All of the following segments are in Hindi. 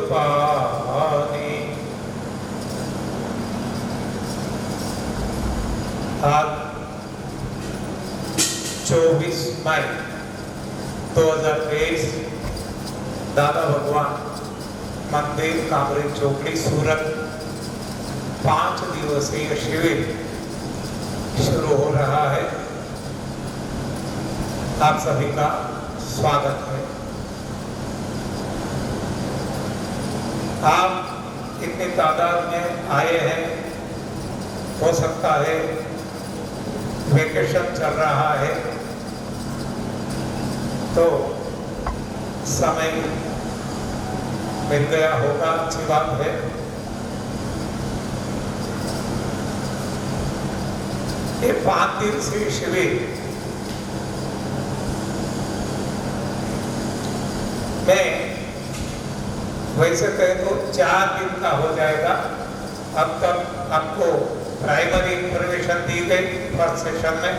पानी। आज 24 मई 2023 दादा भगवान मंदिर कामरे चौकड़ी सूरत 5 दिवसीय शिविर शुरू हो रहा है। आप सभी का स्वागत है। आप इतनी तादाद में आए हैं, हो सकता है वेकेशन चल रहा है तो समय मिल गया होगा, अच्छी बात है। ये 5 दिवसीय शिविर में वैसे कहे तो 4 दिन का हो जाएगा। अब तक आपको प्राइमरी इंफॉर्मेशन दी गई फर्स्ट सेशन में।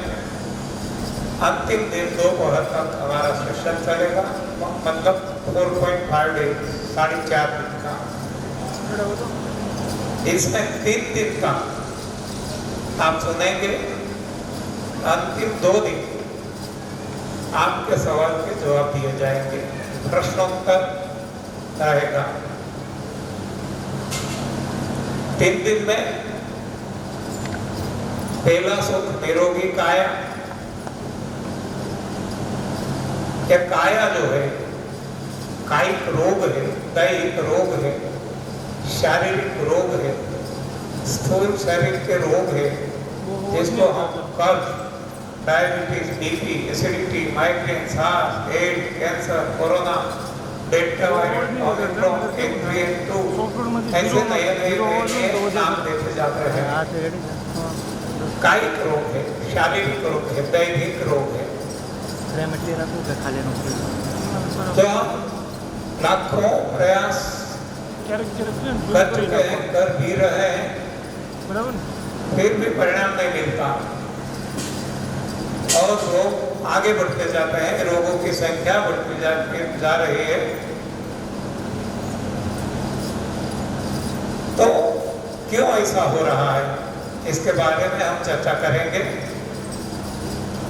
अंतिम दिन दोपहर तक हमारा सेशन चलेगा, मतलब 4.5 डेज, 4.5 दिन का। इसमें 3 दिन का आप सुनेंगे, अंतिम 2 दिन आपके सवाल के जवाब दिए जाएंगे, प्रश्नोत्तर रहेगा। 3 दिन में पहला सुख निरोगी काया। यह काया जो है कायिक रोग है, दैहिक रोग है, शारीरिक रोग है, स्थूल शरीर के रोग है, जिसको हम कर्ज, डायबिटीज, बीपी, एसिडिटी, माइग्रेन, सांस, AIDS, cancer, corona, delta virus, omicron, N3N2 ऐसे नए नाम देते जाते हैं। कायिक रोग है, शारीरिक रोग है, दैहिक रोग है। तो हम लाखों प्रयास कर चुके हैं, कर भी रहे हैं, फिर भी परिणाम नहीं मिलता और रोग आगे बढ़ते जाते हैं, रोगों की संख्या बढ़ती जा रही है। तो क्यों ऐसा हो रहा है, इसके बारे में हम चर्चा करेंगे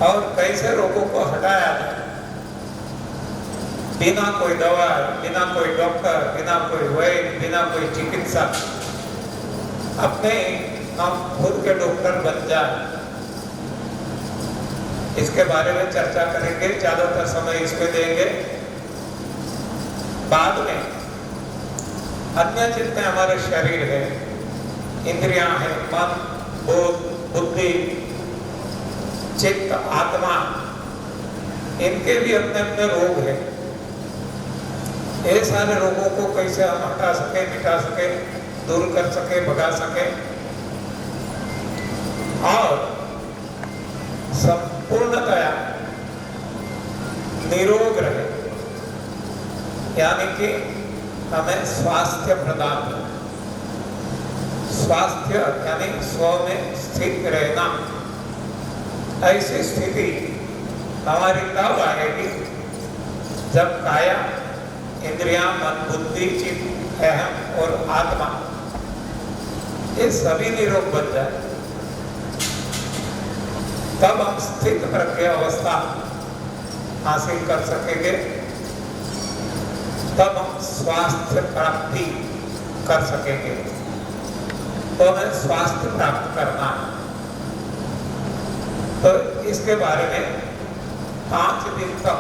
और कैसे रोगों को हटाया जाए बिना कोई दवा, बिना कोई डॉक्टर, बिना कोई वैद्य, बिना कोई चिकित्सा, अपने हम खुद के डॉक्टर बन जाए। इसके बारे में चर्चा करेंगे, ज्यादातर समय इसमें देंगे। बाद में अन्य जितने हमारे शरीर है, इंद्रियां हैं, मन, बोध, बुद्धि, चित्त, आत्मा, इनके भी अपने अपने रोग हैं। ये सारे रोगों को कैसे हम हटा सके, मिटा सके, दूर कर सके, भगा सके और संपूर्णतया निरोग रहे, यानी कि हमें स्वास्थ्य प्रदान हो। स्वास्थ्य यानी स्व में स्थित रहना। ऐसी स्थिति हमारी तब आएगी जब काया, इंद्रियां, मन, बुद्धि, चित्त, अहम और आत्मा ये सभी निरोग बन जाए। तब हम स्थित प्रज्ञ अवस्था हासिल कर सकेंगे, तब हम स्वास्थ्य प्राप्ति कर सकेंगे। तो हमें स्वास्थ्य प्राप्त करना है। तो इसके बारे में 5 दिन तक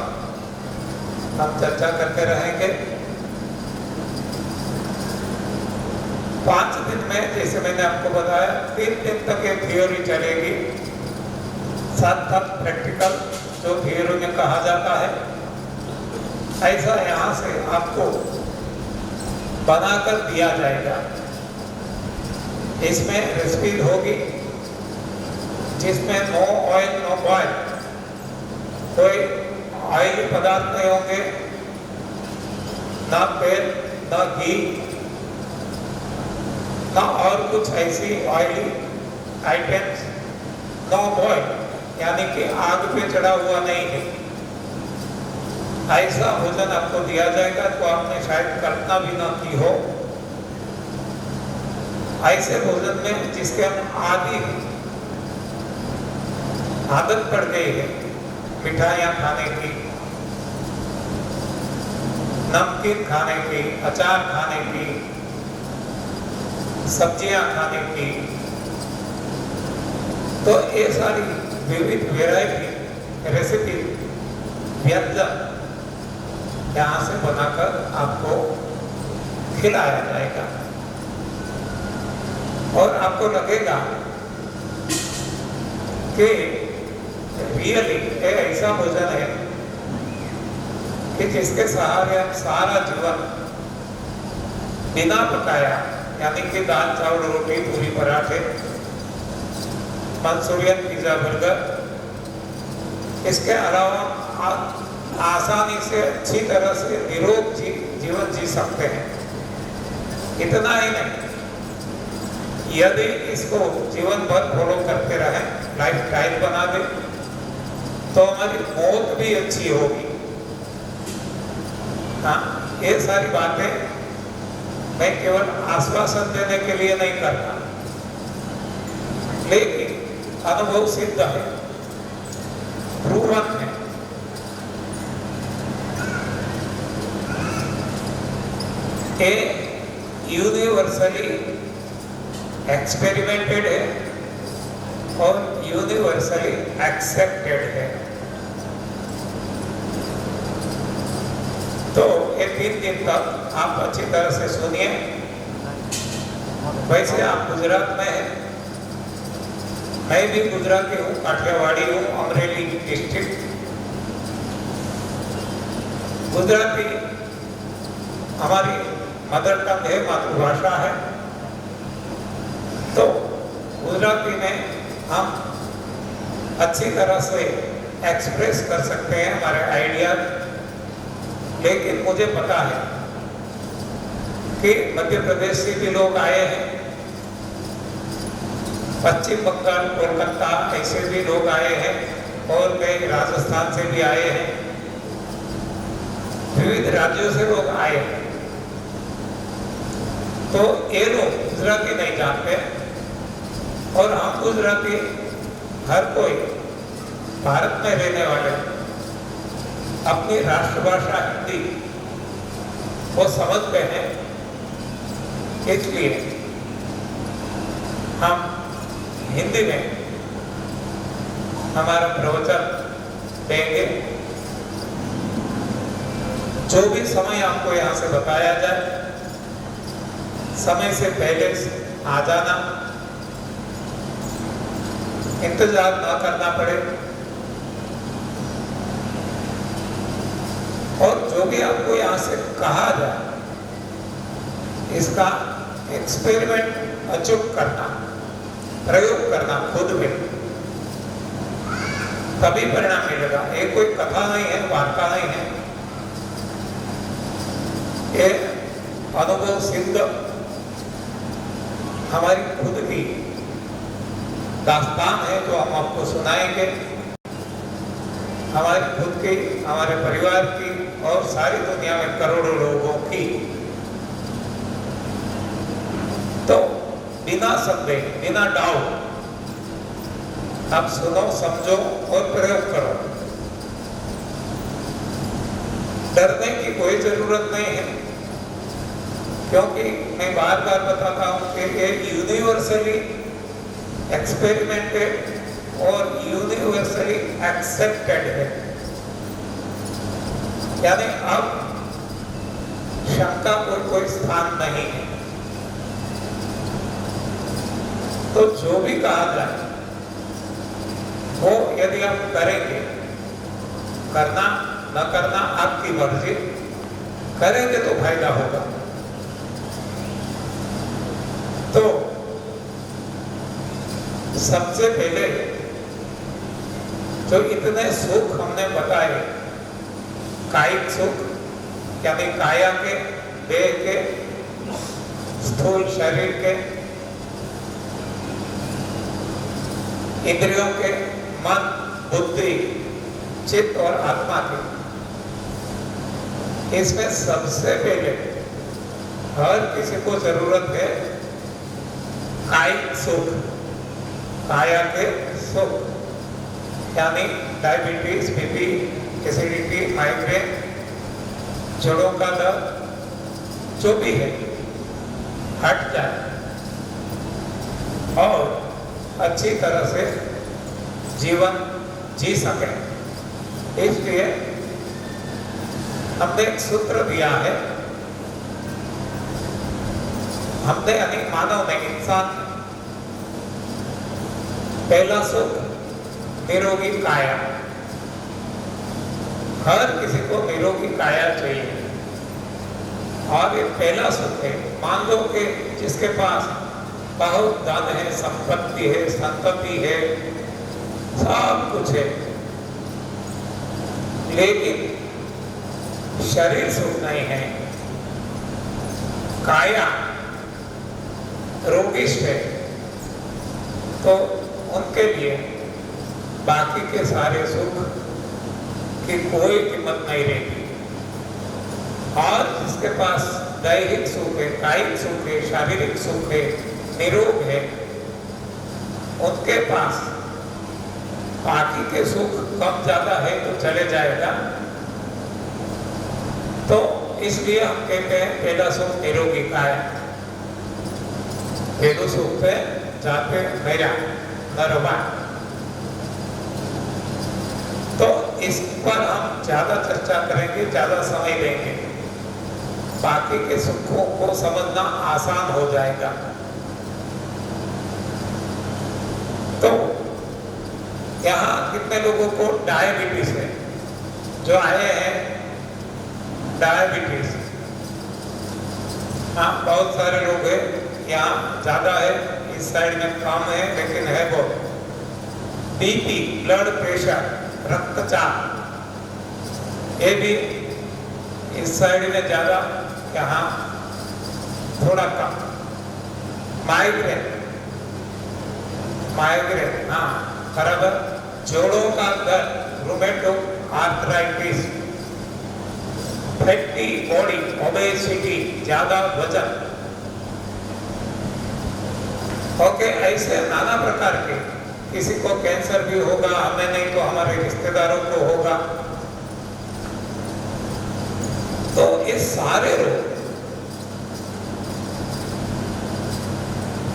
हम चर्चा करते रहेंगे। 5 दिन में जैसे मैंने आपको बताया 3 दिन तक ये थियोरी चलेगी, साथ साथ प्रैक्टिकल जो थियोरी में कहा जाता है, ऐसा यहाँ से आपको बनाकर दिया जाएगा। इसमें रेसिपी होगी जिसमें नो ऑयल नो बॉयल, कोई ऑयली पदार्थ नहीं होंगे, ना तेल, ना घी, ना और कुछ ऐसी ऑयली आइटम्स, नो बॉयल यानी कि आग पे चढ़ा हुआ नहीं है। ऐसा भोजन आपको दिया जाएगा तो आपने शायद कल्पना भी ना की हो। ऐसे भोजन में जिसके हम आदि हैं, आदत पड़ गई है मिठाइयाँ खाने की, नमकीन खाने की, अचार खाने की, सब्जियां खाने की, तो ये सारी विविध वैरायटी रेसिपी व्यंजन यहाँ से बनाकर आपको खिलाया जाएगा और आपको लगेगा कि रियली एक ऐसा भोजन है कि जिसके सहारे हम सारा जीवन बिना पकाया, यानी कि दाल चावल रोटी पूरी पराठे मंचूरियन पिज्जा बर्गर, इसके अलावा आसानी से अच्छी तरह से निरोग जीवन जी सकते हैं। इतना ही नहीं, यदि इसको जीवन भर फॉलो करते रहें, लाइफ स्टाइल बना दे, तो हमारी मौत भी अच्छी होगी। हाँ, ये सारी बातें मैं केवल आश्वासन देने के लिए नहीं करता, लेकिन अनुभव सिद्ध है, प्रूवन है। ये यूनिवर्सली एक्सपेरिमेंटेड है और यूनिवर्सली एक्सेप्टेड है। तो ये 3 दिन तक आप अच्छी तरह से सुनिए। वैसे आप गुजरात में हैं, मैं भी गुजराती हूँ, काठियावाड़ी हूँ, अमरेली डिस्ट्रिक्ट। गुजराती हमारी मदर टंग है, मातृभाषा है। तो गुजराती में हम अच्छी तरह से एक्सप्रेस कर सकते हैं हमारे आइडिया। लेकिन मुझे पता है कि मध्य प्रदेश से भी लोग आए हैं, पश्चिम बंगाल, कोलकाता ऐसे भी लोग आए हैं और कई राजस्थान से भी आए हैं, विविध राज्यों से लोग आए हैं। तो ये लोग गुजराती नहीं जानते और हम गुजराती हर कोई भारत में रहने वाले अपनी राष्ट्रभाषा हिंदी को समझते हैं, इसलिए हम हिंदी में हमारा प्रवचन देंगे। जो भी समय आपको यहाँ से बताया जाए, समय से पहले आ जाना, इंतजार न करना पड़े, और जो भी आपको यहाँ से कहा जाए इसका एक्सपेरिमेंट अचूक करना, प्रयोग करना खुद में, तभी परिणाम मिलेगा। ये कोई कथा नहीं है, वार्ता नहीं है, ये अनुभव सिद्ध हमारी खुद की दास्तान है जो हम आपको सुनाएंगे, हमारी खुद की, हमारे परिवार की और सारी दुनिया में करोड़ों लोगों की। तो बिना संदेह, बिना डाउट आप सुनो, समझो और प्रयोग करो। डरने की कोई जरूरत नहीं है, क्योंकि मैं बार बार बताता हूं कि ये यूनिवर्सली एक्सपेरिमेंटेड और यूनिवर्सली एक्सेप्टेड है। यानी अब शंका कोई स्थान नहीं है। तो जो भी कहा जाए वो यदि आप करेंगे, करना न करना आपकी मर्जी, करेंगे तो फायदा होगा। तो सबसे पहले जो इतने सुख हमने बताए, कायिक सुख यानी काया के, देह के, स्थूल शरीर के, इंद्रियों के, मन, बुद्धि, चित्त और आत्मा के, इसमें सबसे पहले हर किसी को जरूरत है कायिक सुख, काया के सुख, यानी डायबिटीज, बीपी, एसिडिटी, माइग्रेन, जोड़ों का दर्द जो भी है हट जाए और अच्छी तरह से जीवन जी सके। इसलिए हमने एक सूत्र दिया है, हमने यानी मानव में, इंसान पहला सुख निरोगी काया, हर किसी को निरोगी काया चाहिए। और ये पहला सुख है। मान लो कि जिसके पास बहुत धन है, संपत्ति है, संतति है, सब कुछ है, लेकिन शरीर सुख नहीं है, काया रोगिष्ट है, तो उनके लिए बाकी के सारे सुख की कोई कीमत नहीं रहती। और जिसके पास दैहिक सुख है, कायिक सुख है, शारीरिक सुख है, निरोग है, उनके पास बाकी के सुख कम ज्यादा है तो चले जाएगा। तो इसलिए हम कहते हैं पहला सुख निरोगी काया, पहलू सुख पे जाते मेरा नरवा। तो इस पर हम ज्यादा चर्चा करेंगे, ज्यादा समय लेंगे, बाकी के सुखों को समझना आसान हो जाएगा। तो यहाँ कितने लोगों को डायबिटीज है? जो आए हैं डायबिटीज, हाँ बहुत सारे लोग हैं, यहाँ ज्यादा है, इस साइड में कम है, लेकिन है बहुत। बीपी, ब्लड प्रेशर, रक्तचाप, ये भी इस साइड में ज्यादा, यहाँ थोड़ा कम। माइग्रेन, माइग्रेन हाँ बराबर, जोड़ों का दर्द, रूमेटो आर्थराइटिस, फैटी बॉडी, ओबेसिटी, ज्यादा वजन, ओके, ऐसे नाना प्रकार के। किसी को कैंसर भी होगा, हमें नहीं तो हमारे रिश्तेदारों को होगा। तो ये सारे रोग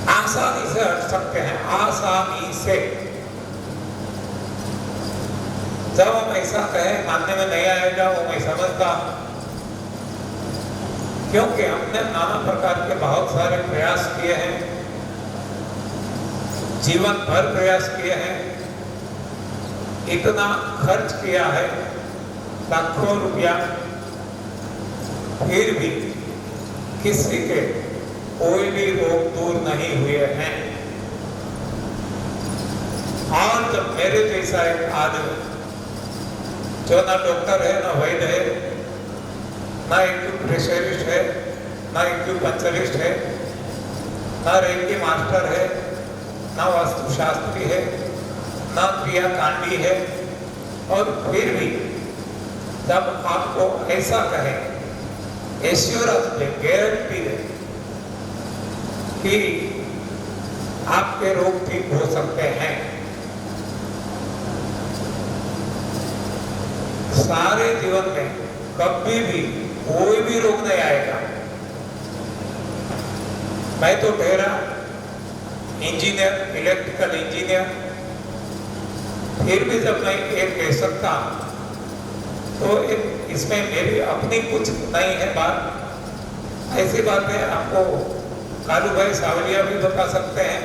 आसानी से हट सकते हैं, आसानी से। जब हम ऐसा कहें मानने में नहीं आएगा, वो मैं समझता, क्योंकि हमने नाना प्रकार के बहुत सारे प्रयास किए हैं, जीवन भर प्रयास किए हैं, इतना खर्च किया है, लाखों रुपया, फिर भी किसी के कोई भी रोग दूर नहीं हुए हैं। और जब मेरे जैसा एक आदमी जो ना डॉक्टर है, ना वैद्य है, ना एक्यूप्रेशरिस्ट है, ना एक्यूपंक्चरिस्ट है, ना रेकी मास्टर है, ना वास्तुशास्त्री है, ना क्रियाकांडी है, और फिर भी जब आपको ऐसा कहे, एश्योरेंस दे, गारंटी दे कि आपके रोग ठीक हो सकते हैं, सारे जीवन में कभी भी कोई भी रोग नहीं आएगा। मैं तो ठहरा इंजीनियर, इलेक्ट्रिकल इंजीनियर, फिर भी जब मैं ये कह सकता तो इसमें मेरी अपनी कुछ नहीं है बात। ऐसी बातें आपको कालू भाई सावलिया भी बता सकते हैं,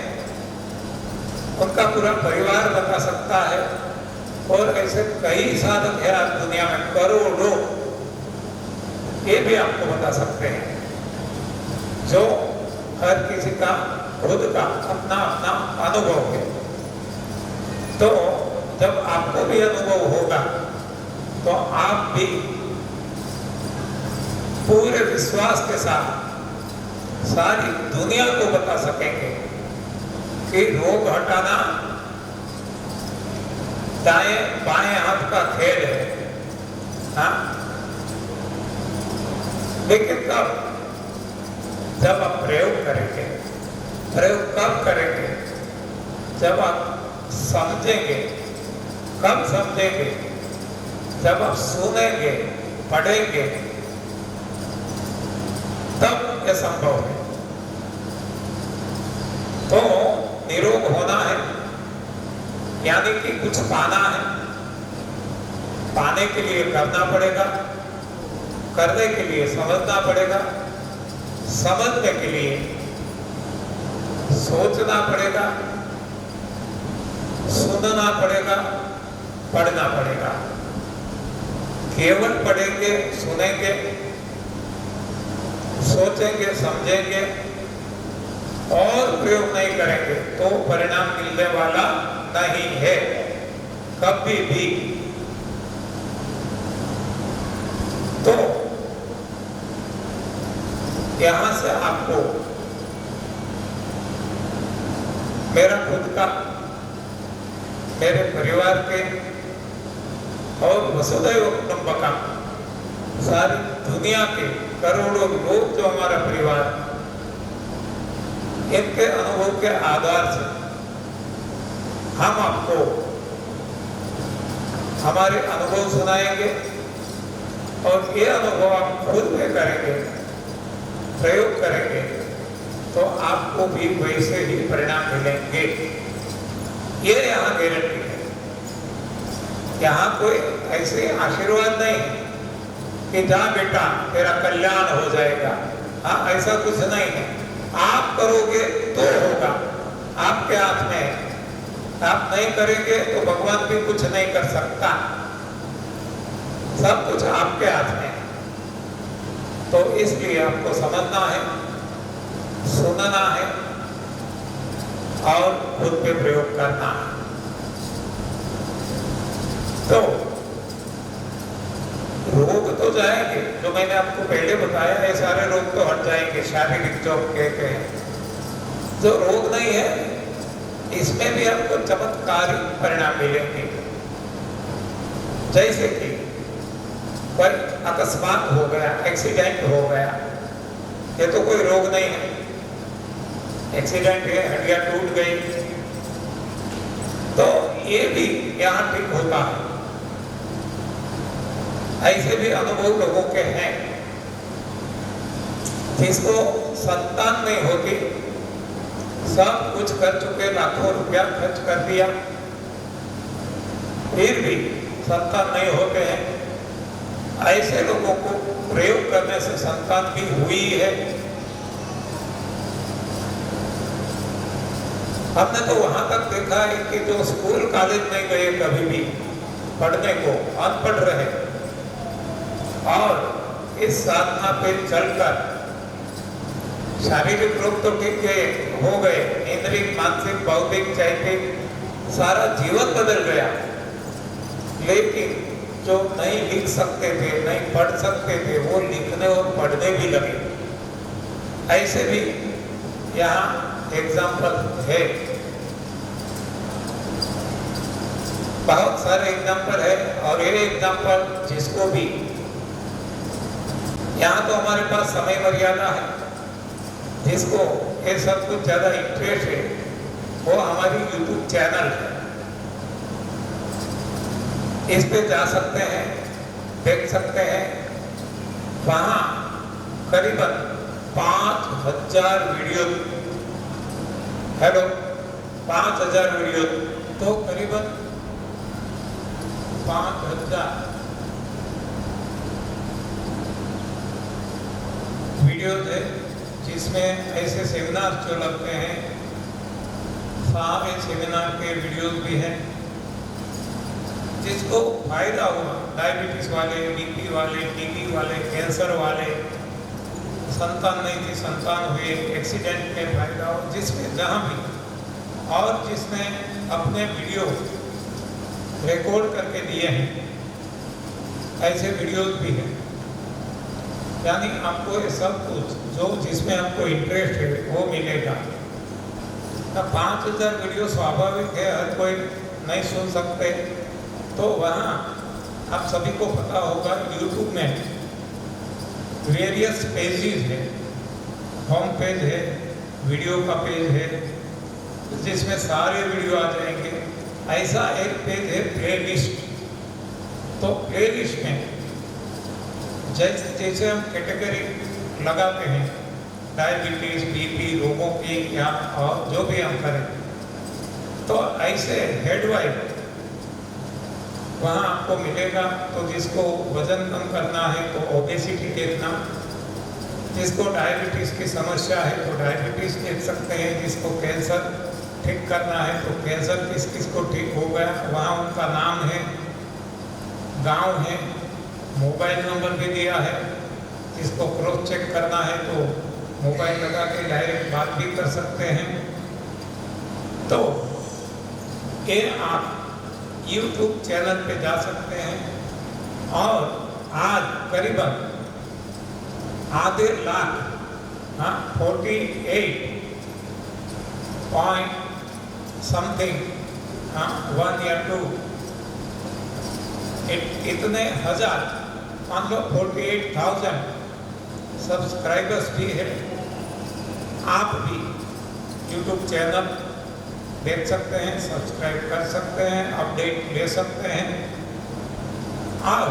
उनका पूरा परिवार बता सकता है, और ऐसे कई साधक है आज दुनिया में, करोड़ों, ये भी आपको बता सकते हैं, जो हर किसी का खुद का अपना अपना अनुभव है। तो जब आपको भी अनुभव होगा तो आप भी पूरे विश्वास के साथ सारी दुनिया को बता सकेंगे कि रोग हटाना दाएं बाएं हाथ का खेल है। हाँ, लेकिन कब? जब आप प्रयोग करेंगे। प्रयोग कब करेंगे? जब आप समझेंगे। कब समझेंगे? जब आप सुनेंगे, पढ़ेंगे, तब यह संभव है। तो निरोग होना है, यानी कि कुछ पाना है। पाने के लिए करना पड़ेगा, करने के लिए समझना पड़ेगा, समझने के लिए सोचना पड़ेगा, सुनना पड़ेगा, पढ़ना पड़ेगा। केवल पढ़ेंगे, सुनेंगे, सोचेंगे, समझेंगे और प्रयोग नहीं करेंगे तो परिणाम मिलने वाला नहीं है कभी भी। तो यहां से आपको मेरा खुद का, मेरे परिवार के और वसुधैव कुटुंबकम, सारी दुनिया के करोड़ों लोग जो हमारा परिवार, इनके अनुभव के आधार से हम आपको हमारे अनुभव सुनाएंगे और ये अनुभव आप खुद में करेंगे, प्रयोग करेंगे तो आपको भी वैसे ही परिणाम मिलेंगे। ये यहाँ गारंटी है। यहाँ कोई ऐसे आशीर्वाद नहीं है कि जा बेटा तेरा कल्याण हो जाएगा। हाँ, ऐसा कुछ नहीं है। आप करोगे तो होगा, आपके हाथ में है। आप नहीं करेंगे तो भगवान भी कुछ नहीं कर सकता। सब कुछ आपके हाथ में है। तो इसलिए आपको समझना है, सुनना है और खुद पे प्रयोग करना है। तो रोग तो जाएंगे, जो मैंने आपको पहले बताया, ये सारे रोग तो हट जाएंगे। शारीरिक जो कहते हैं, जो रोग नहीं है, इसमें भी आपको चमत्कारी परिणाम मिलेंगे। जैसे कि कोई अकस्मात हो गया, एक्सीडेंट हो गया, ये तो कोई रोग नहीं है। एक्सीडेंट है, हड्डियां टूट गई, तो ये भी यहाँ ठीक होता है। ऐसे भी अनुभव लोगों के हैं जिसको संतान नहीं होती, सब कुछ कर चुके, लाखों रुपया खर्च कर दिया, फिर भी संतान नहीं होते हैं। ऐसे लोगों को प्रयोग करने से संतान भी हुई है। हमने तो वहां तक देखा है कि जो स्कूल कॉलेज नहीं गए कभी भी पढ़ने को, अनपढ़ रहे और इस साधना पे चलकर शारीरिक रोग तो ठीक हो गए, इंद्रिय, मानसिक, बौद्धिक, चैतिक सारा जीवन बदल गया। लेकिन जो नहीं लिख सकते थे, नहीं पढ़ सकते थे, वो लिखने और पढ़ने भी लगे। ऐसे भी यहाँ एग्जाम्पल है, बहुत सारे एग्जाम्पल है। और ये एग्जाम्पल जिसको भी, यहाँ तो हमारे पास समय मर्यादा है, जिसको ये सब कुछ ज्यादा इंटरेस्ट है वो हमारी YouTube चैनल है, इस पे जा सकते हैं, देख सकते हैं। वहाँ करीबन 5000 वीडियो, हेलो 5000 वीडियो, तो करीबन 5000 वीडियोज है जिसमें ऐसे सेमिनार जो लगते हैं, सारे सेमिनार के वीडियोज भी हैं। जिसको फायदा हुआ, डायबिटीज वाले, बीपी वाले, टीबी वाले, कैंसर वाले, संतान नहीं थी संतान हुए, एक्सीडेंट में फायदा हो, जिसमें जहाँ भी, और जिसने अपने वीडियो रिकॉर्ड करके दिए हैं, ऐसे वीडियोज भी हैं। यानी आपको ये सब कुछ जो जिसमें आपको इंटरेस्ट है वो मिलेगा। 5000 वीडियो स्वाभाविक है, हर कोई नहीं सुन सकते, तो वहाँ आप सभी को पता होगा YouTube में वेरियस पेजेस है, होम पेज है, वीडियो का पेज है जिसमें सारे वीडियो आ जाएंगे। ऐसा एक पेज है प्लेलिस्ट। तो प्लेलिस्ट में जैसे जैसे हम कैटेगरी लगाते हैं, डायबिटीज, बीपी रोगों की या और जो भी हम करें, तो ऐसे हेडवाइज वहाँ आपको मिलेगा। तो जिसको वजन कम करना है तो ओबेसिटी देखना, जिसको डायबिटीज़ की समस्या है तो डायबिटीज़ देख सकते हैं, जिसको कैंसर ठीक करना है तो कैंसर किस किस को ठीक हो गया, वहाँ उनका नाम है, गांव है, मोबाइल नंबर भी दिया है। जिसको क्रॉस चेक करना है तो मोबाइल लगा के डायरेक्ट बात भी कर सकते हैं। तो ये आप YouTube चैनल पे जा सकते हैं और आज करीबन आधे लाख 48 पॉइंट समथिंग 1 या 2 इतने हजार, मान लो 48,000 सब्सक्राइबर्स भी है। आप भी YouTube चैनल देख सकते हैं, सब्सक्राइब कर सकते हैं, अपडेट ले सकते हैं। और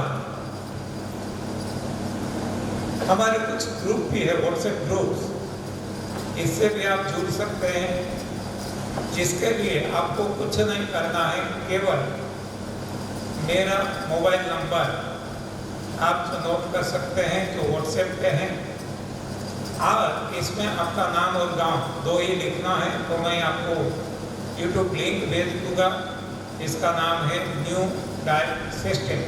हमारे कुछ ग्रुप भी है, व्हाट्सएप ग्रुप्स, इससे भी आप जुड़ सकते हैं। जिसके लिए आपको कुछ नहीं करना है, केवल मेरा मोबाइल नंबर आप नोट कर सकते हैं जो व्हाट्सएप पे है, और इसमें आपका नाम और गांव 2 ही लिखना है। तो मैं आपको YouTube लिंक भेज दूंगा, इसका नाम है न्यू डाइट सिस्टम,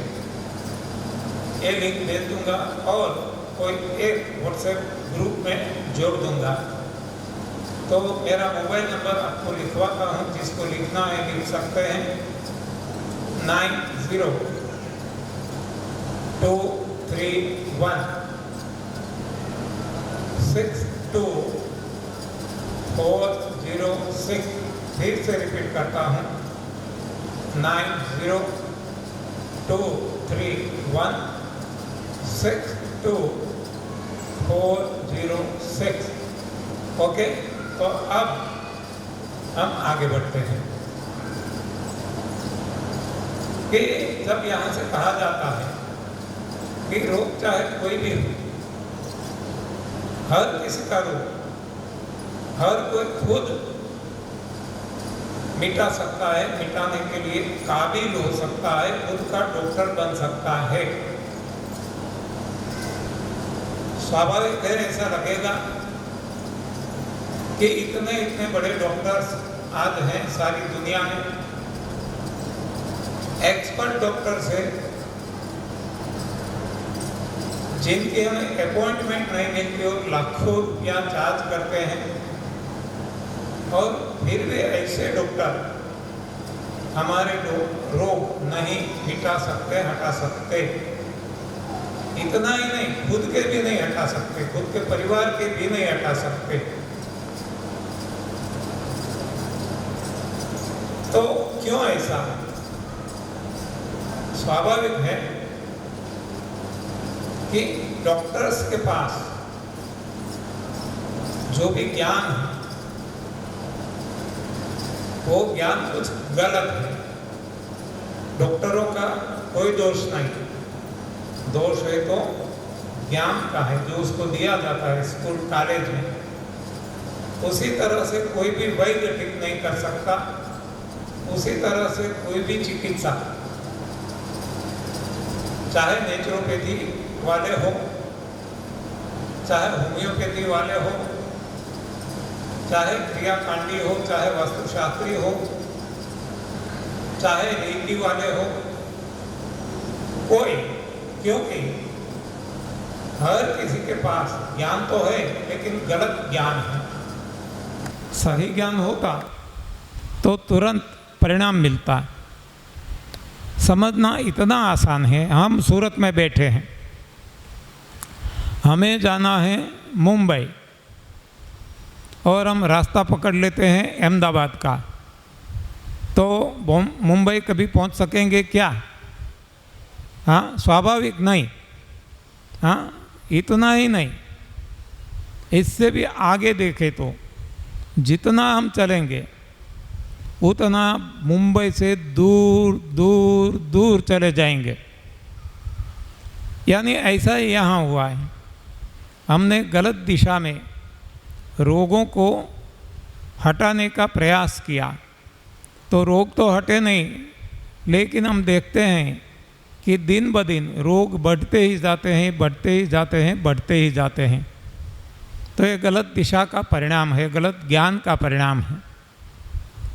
ये लिंक भेज दूंगा और कोई एक व्हाट्सएप ग्रुप में जोड़ दूंगा। तो मेरा मोबाइल नंबर आपको लिखवाता हूँ, जिसको लिखना है लिख सकते हैं 9023162406 फिर से रिपीट करता हूँ 9023162406। ओके, तो अब हम आगे बढ़ते हैं कि जब यहाँ से कहा जाता है कि रोग चाहे कोई भी हो, हर किसी का रोग हर कोई खुद मिटा सकता है, मिटाने के लिए काबिल हो सकता है, खुद का डॉक्टर बन सकता है। स्वाभाविक है, ऐसा लगेगा कि इतने इतने बड़े डॉक्टर्स आज हैं सारी दुनिया में, एक्सपर्ट डॉक्टर्स हैं जिनकी हमें अपॉइंटमेंट नहीं मिलती और लाखों रुपया चार्ज करते हैं, और फिर भी ऐसे डॉक्टर हमारे रोग नहीं मिटा सकते, हटा सकते। इतना ही नहीं, खुद के भी नहीं हटा सकते, खुद के परिवार के भी नहीं हटा सकते। तो क्यों ऐसा? स्वाभाविक है कि डॉक्टर्स के पास जो भी ज्ञान है वो ज्ञान कुछ गलत है। डॉक्टरों का कोई दोष नहीं, दोष है तो ज्ञान का है जो उसको दिया जाता है स्कूल कॉलेज में। उसी तरह से कोई भी वैद्य ठीक नहीं कर सकता, उसी तरह से कोई भी चिकित्सा, चाहे नेचुरोपैथी वाले हो, चाहे होम्योपैथी वाले हो, चाहे क्रियाकांडी हो, चाहे वास्तुशास्त्री हो, चाहे रेकी वाले हो, कोई, क्योंकि हर किसी के पास ज्ञान तो है लेकिन गलत ज्ञान है। सही ज्ञान होता तो तुरंत परिणाम मिलता। समझना इतना आसान है। हम सूरत में बैठे हैं, हमें जाना है मुंबई और हम रास्ता पकड़ लेते हैं अहमदाबाद का, तो मुंबई कभी पहुंच सकेंगे क्या? हाँ, स्वाभाविक नहीं। हाँ, इतना ही नहीं, इससे भी आगे देखें तो जितना हम चलेंगे उतना मुंबई से दूर दूर दूर चले जाएंगे। यानी ऐसा ही यहाँ हुआ है, हमने गलत दिशा में रोगों को हटाने का प्रयास किया तो रोग तो हटे नहीं, लेकिन हम देखते हैं कि दिन ब दिन रोग बढ़ते ही जाते हैं, बढ़ते ही जाते हैं, बढ़ते ही जाते हैं। तो ये गलत दिशा का परिणाम है, गलत ज्ञान का परिणाम है।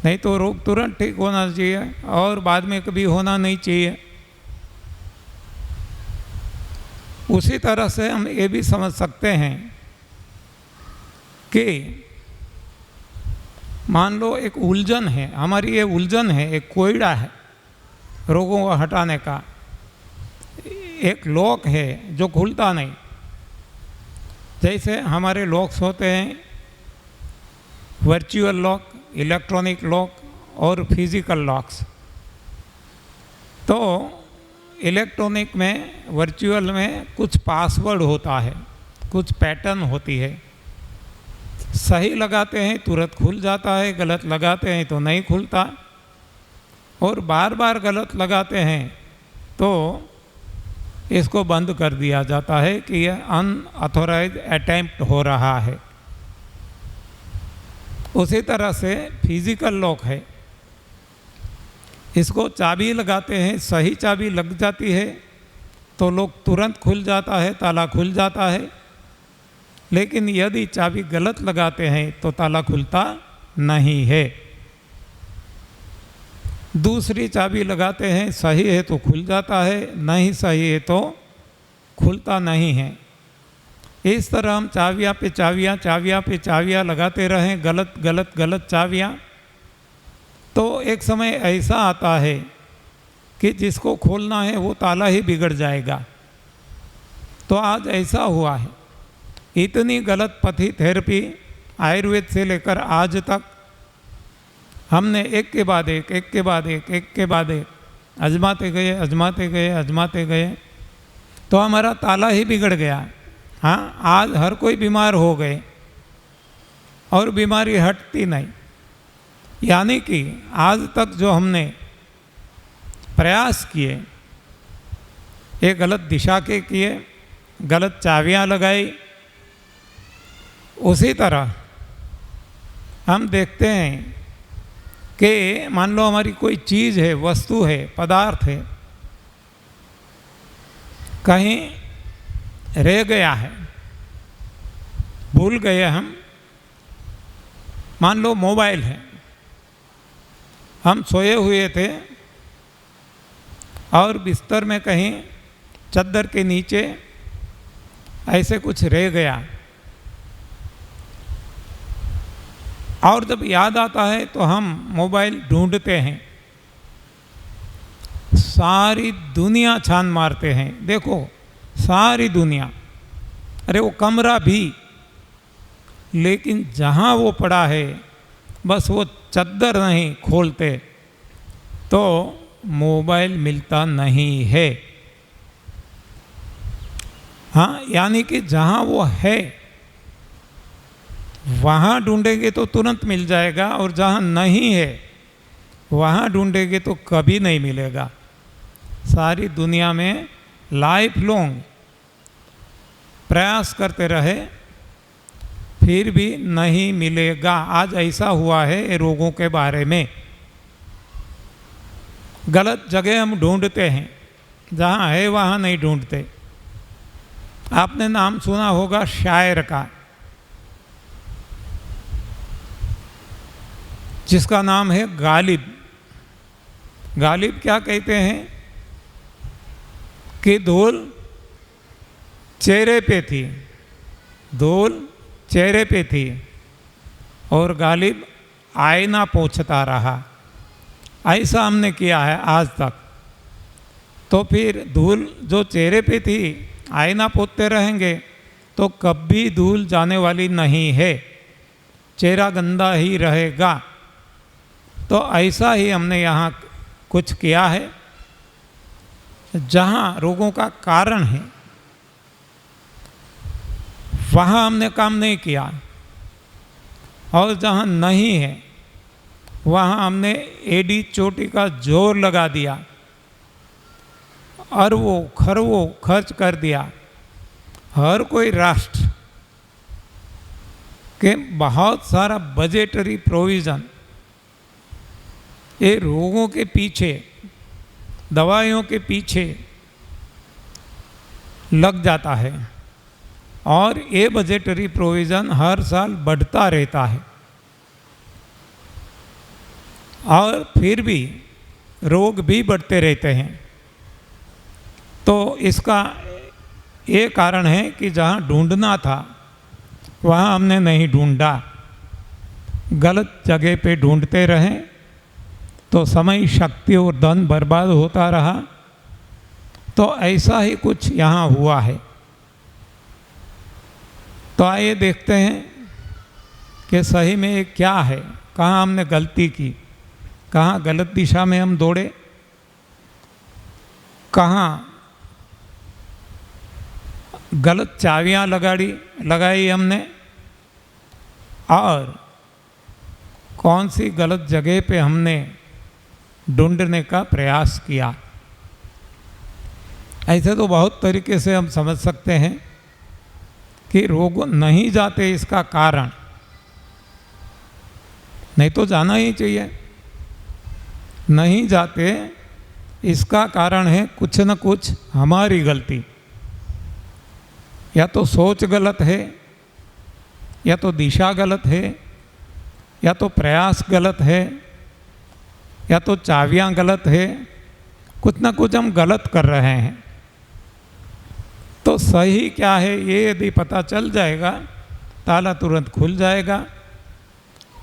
नहीं तो रोग तुरंत ठीक होना चाहिए और बाद में कभी होना नहीं चाहिए। उसी तरह से हम ये भी समझ सकते हैं कि मान लो एक उलझन है, हमारी ये उलझन है, एक कोयड़ा है रोगों को हटाने का, एक लॉक है जो खुलता नहीं। जैसे हमारे लॉक्स होते हैं वर्चुअल लॉक, इलेक्ट्रॉनिक लॉक और फिजिकल लॉक्स। तो इलेक्ट्रॉनिक में, वर्चुअल में कुछ पासवर्ड होता है, कुछ पैटर्न होती है। सही लगाते हैं तुरंत खुल जाता है, गलत लगाते हैं तो नहीं खुलता, और बार बार गलत लगाते हैं तो इसको बंद कर दिया जाता है कि यह अनऑथोराइज अटेम्प्ट हो रहा है। उसी तरह से फिजिकल लॉक है, इसको चाबी लगाते हैं, सही चाबी लग जाती है तो लॉक तुरंत खुल जाता है, ताला खुल जाता है। लेकिन यदि चाबी गलत लगाते हैं तो ताला खुलता नहीं है। दूसरी चाबी लगाते हैं, सही है तो खुल जाता है, नहीं सही है तो खुलता नहीं है। इस तरह हम चाबियाँ पे चाबियाँ, चाबियाँ पे चाबियाँ लगाते रहें, गलत गलत गलत चाबियाँ, तो एक समय ऐसा आता है कि जिसको खोलना है वो ताला ही बिगड़ जाएगा। तो आज ऐसा हुआ है, इतनी गलत पथी थेरेपी आयुर्वेद से लेकर आज तक हमने एक के बाद एक, एक के बाद एक, एक के बाद एक आजमाते गए, आजमाते गए, आजमाते गए, तो हमारा ताला ही बिगड़ गया। हाँ, आज हर कोई बीमार हो गए और बीमारी हटती नहीं। यानी कि आज तक जो हमने प्रयास किए, ये गलत दिशा के किए, गलत चाबियाँ लगाई, उसी तरह हम देखते हैं कि मान लो हमारी कोई चीज़ है, वस्तु है, पदार्थ है, कहीं रह गया है, भूल गए हम। मान लो मोबाइल है, हम सोए हुए थे और बिस्तर में कहीं चद्दर के नीचे ऐसे कुछ रह गया, और जब याद आता है तो हम मोबाइल ढूंढते हैं, सारी दुनिया छान मारते हैं। देखो सारी दुनिया, अरे वो कमरा भी, लेकिन जहाँ वो पड़ा है बस वो चद्दर नहीं खोलते तो मोबाइल मिलता नहीं है। हाँ, यानी कि जहाँ वो है वहाँ ढूंढेंगे तो तुरंत मिल जाएगा, और जहाँ नहीं है वहाँ ढूंढेंगे तो कभी नहीं मिलेगा। सारी दुनिया में लाइफ लॉन्ग प्रयास करते रहे फिर भी नहीं मिलेगा। आज ऐसा हुआ है रोगों के बारे में, गलत जगह हम ढूंढते हैं, जहाँ है वहाँ नहीं ढूंढते। आपने नाम सुना होगा शायर का, जिसका नाम है गालिब। गालिब क्या कहते हैं कि धूल चेहरे पे थी, धूल चेहरे पे थी और गालिब आईना पोंछता रहा। ऐसा हमने किया है आज तक। तो फिर धूल जो चेहरे पे थी, आईना पोंछते रहेंगे तो कभी धूल जाने वाली नहीं है, चेहरा गंदा ही रहेगा। तो ऐसा ही हमने यहाँ कुछ किया है, जहाँ रोगों का कारण है वहाँ हमने काम नहीं किया, और जहाँ नहीं है वहाँ हमने एडी चोटी का जोर लगा दिया, अरबों खरबों खर्च कर दिया। हर कोई राष्ट्र के बहुत सारा बजटरी प्रोविज़न ये रोगों के पीछे, दवाइयों के पीछे लग जाता है, और ये बजटरी प्रोविज़न हर साल बढ़ता रहता है, और फिर भी रोग भी बढ़ते रहते हैं। तो इसका ये कारण है कि जहाँ ढूंढना था वहाँ हमने नहीं ढूंढा, गलत जगह पे ढूंढते रहें तो समय, शक्ति और धन बर्बाद होता रहा। तो ऐसा ही कुछ यहाँ हुआ है। तो आइए देखते हैं कि सही में ये क्या है, कहाँ हमने गलती की, कहाँ गलत दिशा में हम दौड़े, कहाँ गलत चाबियाँ लगाई हमने, और कौन सी गलत जगह पे हमने ढूंढने का प्रयास किया। ऐसे तो बहुत तरीके से हम समझ सकते हैं कि रोग नहीं जाते इसका कारण, नहीं तो जाना ही चाहिए, नहीं जाते इसका कारण है कुछ न कुछ हमारी गलती। या तो सोच गलत है, या तो दिशा गलत है, या तो प्रयास गलत है, या तो चाबियाँ गलत है, कुछ ना कुछ हम गलत कर रहे हैं। तो सही क्या है ये यदि पता चल जाएगा, ताला तुरंत खुल जाएगा।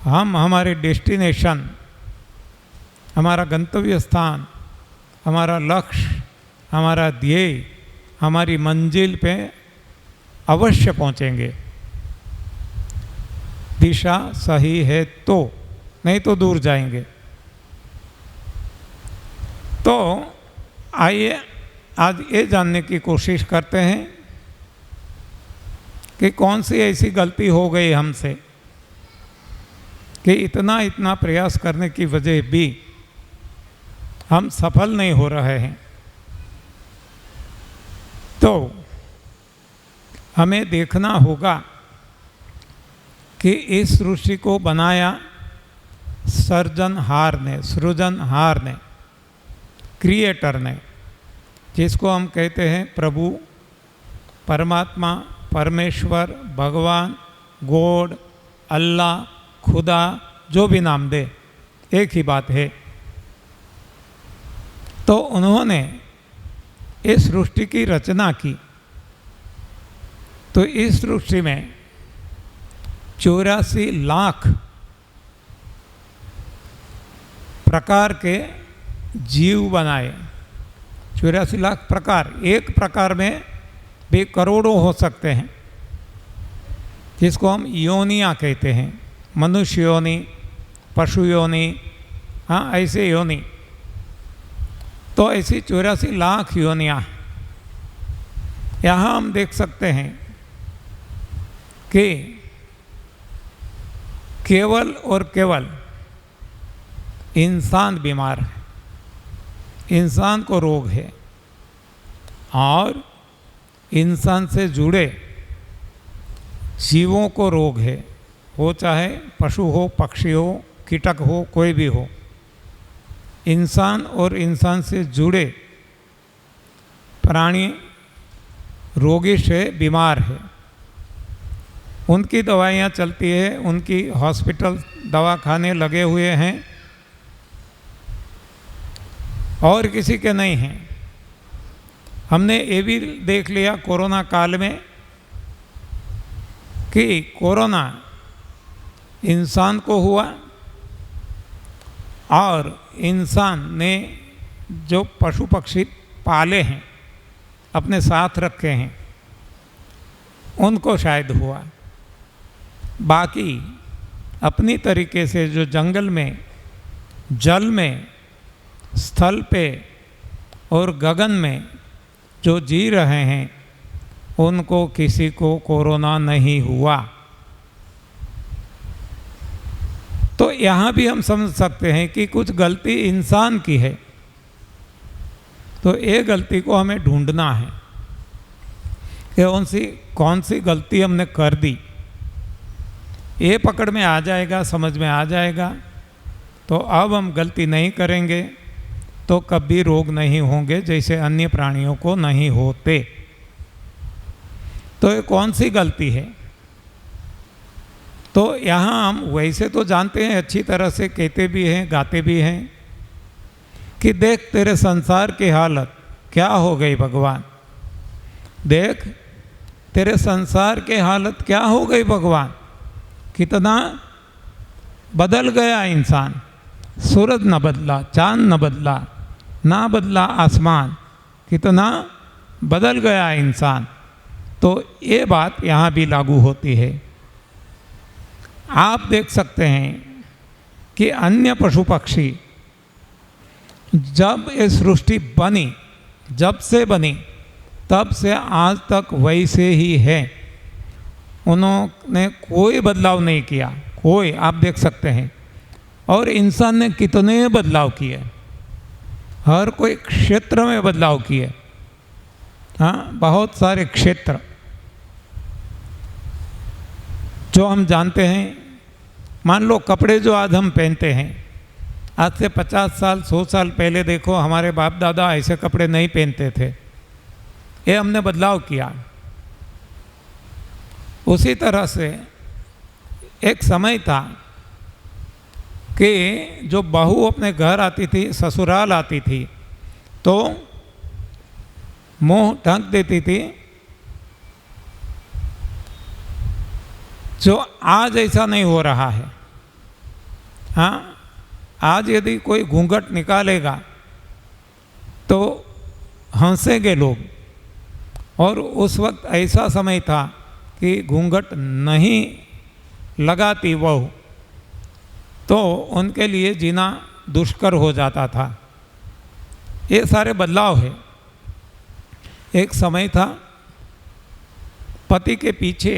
हम हमारे डेस्टिनेशन, हमारा गंतव्य स्थान, हमारा लक्ष्य, हमारा ध्येय, हमारी मंजिल पे अवश्य पहुंचेंगे। दिशा सही है तो, नहीं तो दूर जाएंगे। तो आइए आज ये जानने की कोशिश करते हैं कि कौन सी ऐसी गलती हो गई हमसे कि इतना प्रयास करने की वजह भी हम सफल नहीं हो रहे हैं। तो हमें देखना होगा कि इस सृष्टि को बनाया सर्जनहार ने, सृजनहार ने, क्रिएटर ने, जिसको हम कहते हैं प्रभु, परमात्मा, परमेश्वर, भगवान, गॉड, अल्लाह, खुदा, जो भी नाम दे एक ही बात है। तो उन्होंने इस सृष्टि की रचना की। तो इस सृष्टि में 84 लाख प्रकार के जीव बनाए। 84 लाख प्रकार, एक प्रकार में भी करोड़ों हो सकते हैं, जिसको हम योनियाँ कहते हैं। मनुष्य योनि, पशु योनि, हाँ ऐसे योनि। तो ऐसी 84 लाख योनियाँ यहाँ हम देख सकते हैं कि केवल और केवल इंसान बीमार है, इंसान को रोग है, और इंसान से जुड़े जीवों को रोग है, वो चाहे पशु हो, पक्षी हो, कीटक हो, कोई भी हो। इंसान और इंसान से जुड़े प्राणी रोगी से बीमार है। उनकी दवाइयाँ चलती है, उनकी हॉस्पिटल दवाखाने लगे हुए हैं, और किसी के नहीं हैं। हमने ये भी देख लिया कोरोना काल में कि कोरोना इंसान को हुआ, और इंसान ने जो पशु पक्षी पाले हैं, अपने साथ रखे हैं, उनको शायद हुआ। बाकी अपनी तरीके से जो जंगल में, जल में, स्थल पे और गगन में जो जी रहे हैं, उनको किसी को कोरोना नहीं हुआ। तो यहाँ भी हम समझ सकते हैं कि कुछ गलती इंसान की है, तो ये गलती को हमें ढूंढना है कि कौन सी गलती हमने कर दी। ये पकड़ में आ जाएगा, समझ में आ जाएगा, तो अब हम गलती नहीं करेंगे तो कभी रोग नहीं होंगे जैसे अन्य प्राणियों को नहीं होते। तो ये कौन सी गलती है? तो यहाँ हम वैसे तो जानते हैं, अच्छी तरह से कहते भी हैं, गाते भी हैं कि देख तेरे संसार की हालत क्या हो गई भगवान, देख तेरे संसार की हालत क्या हो गई भगवान, कितना बदल गया इंसान। सूरज न बदला, चांद न बदला, ना बदला आसमान, कितना बदल गया इंसान। तो ये बात यहाँ भी लागू होती है। आप देख सकते हैं कि अन्य पशु पक्षी जब ये सृष्टि बनी, जब से बनी तब से आज तक वैसे ही है, उन्होंने कोई बदलाव नहीं किया, कोई, आप देख सकते हैं। और इंसान ने कितने बदलाव किए, हर कोई क्षेत्र में बदलाव किए। हाँ, बहुत सारे क्षेत्र जो हम जानते हैं। मान लो कपड़े जो आज हम पहनते हैं, आज से 50 साल 100 साल पहले देखो, हमारे बाप दादा ऐसे कपड़े नहीं पहनते थे, ये हमने बदलाव किया। उसी तरह से एक समय था कि जो बहू अपने घर आती थी, ससुराल आती थी, तो मुंह ढक देती थी। जो आज ऐसा नहीं हो रहा है। हाँ, आज यदि कोई घूंघट निकालेगा तो हंसेंगे लोग, और उस वक्त ऐसा समय था कि घूंघट नहीं लगाती वह, तो उनके लिए जीना दुष्कर हो जाता था। ये सारे बदलाव है। एक समय था पति के पीछे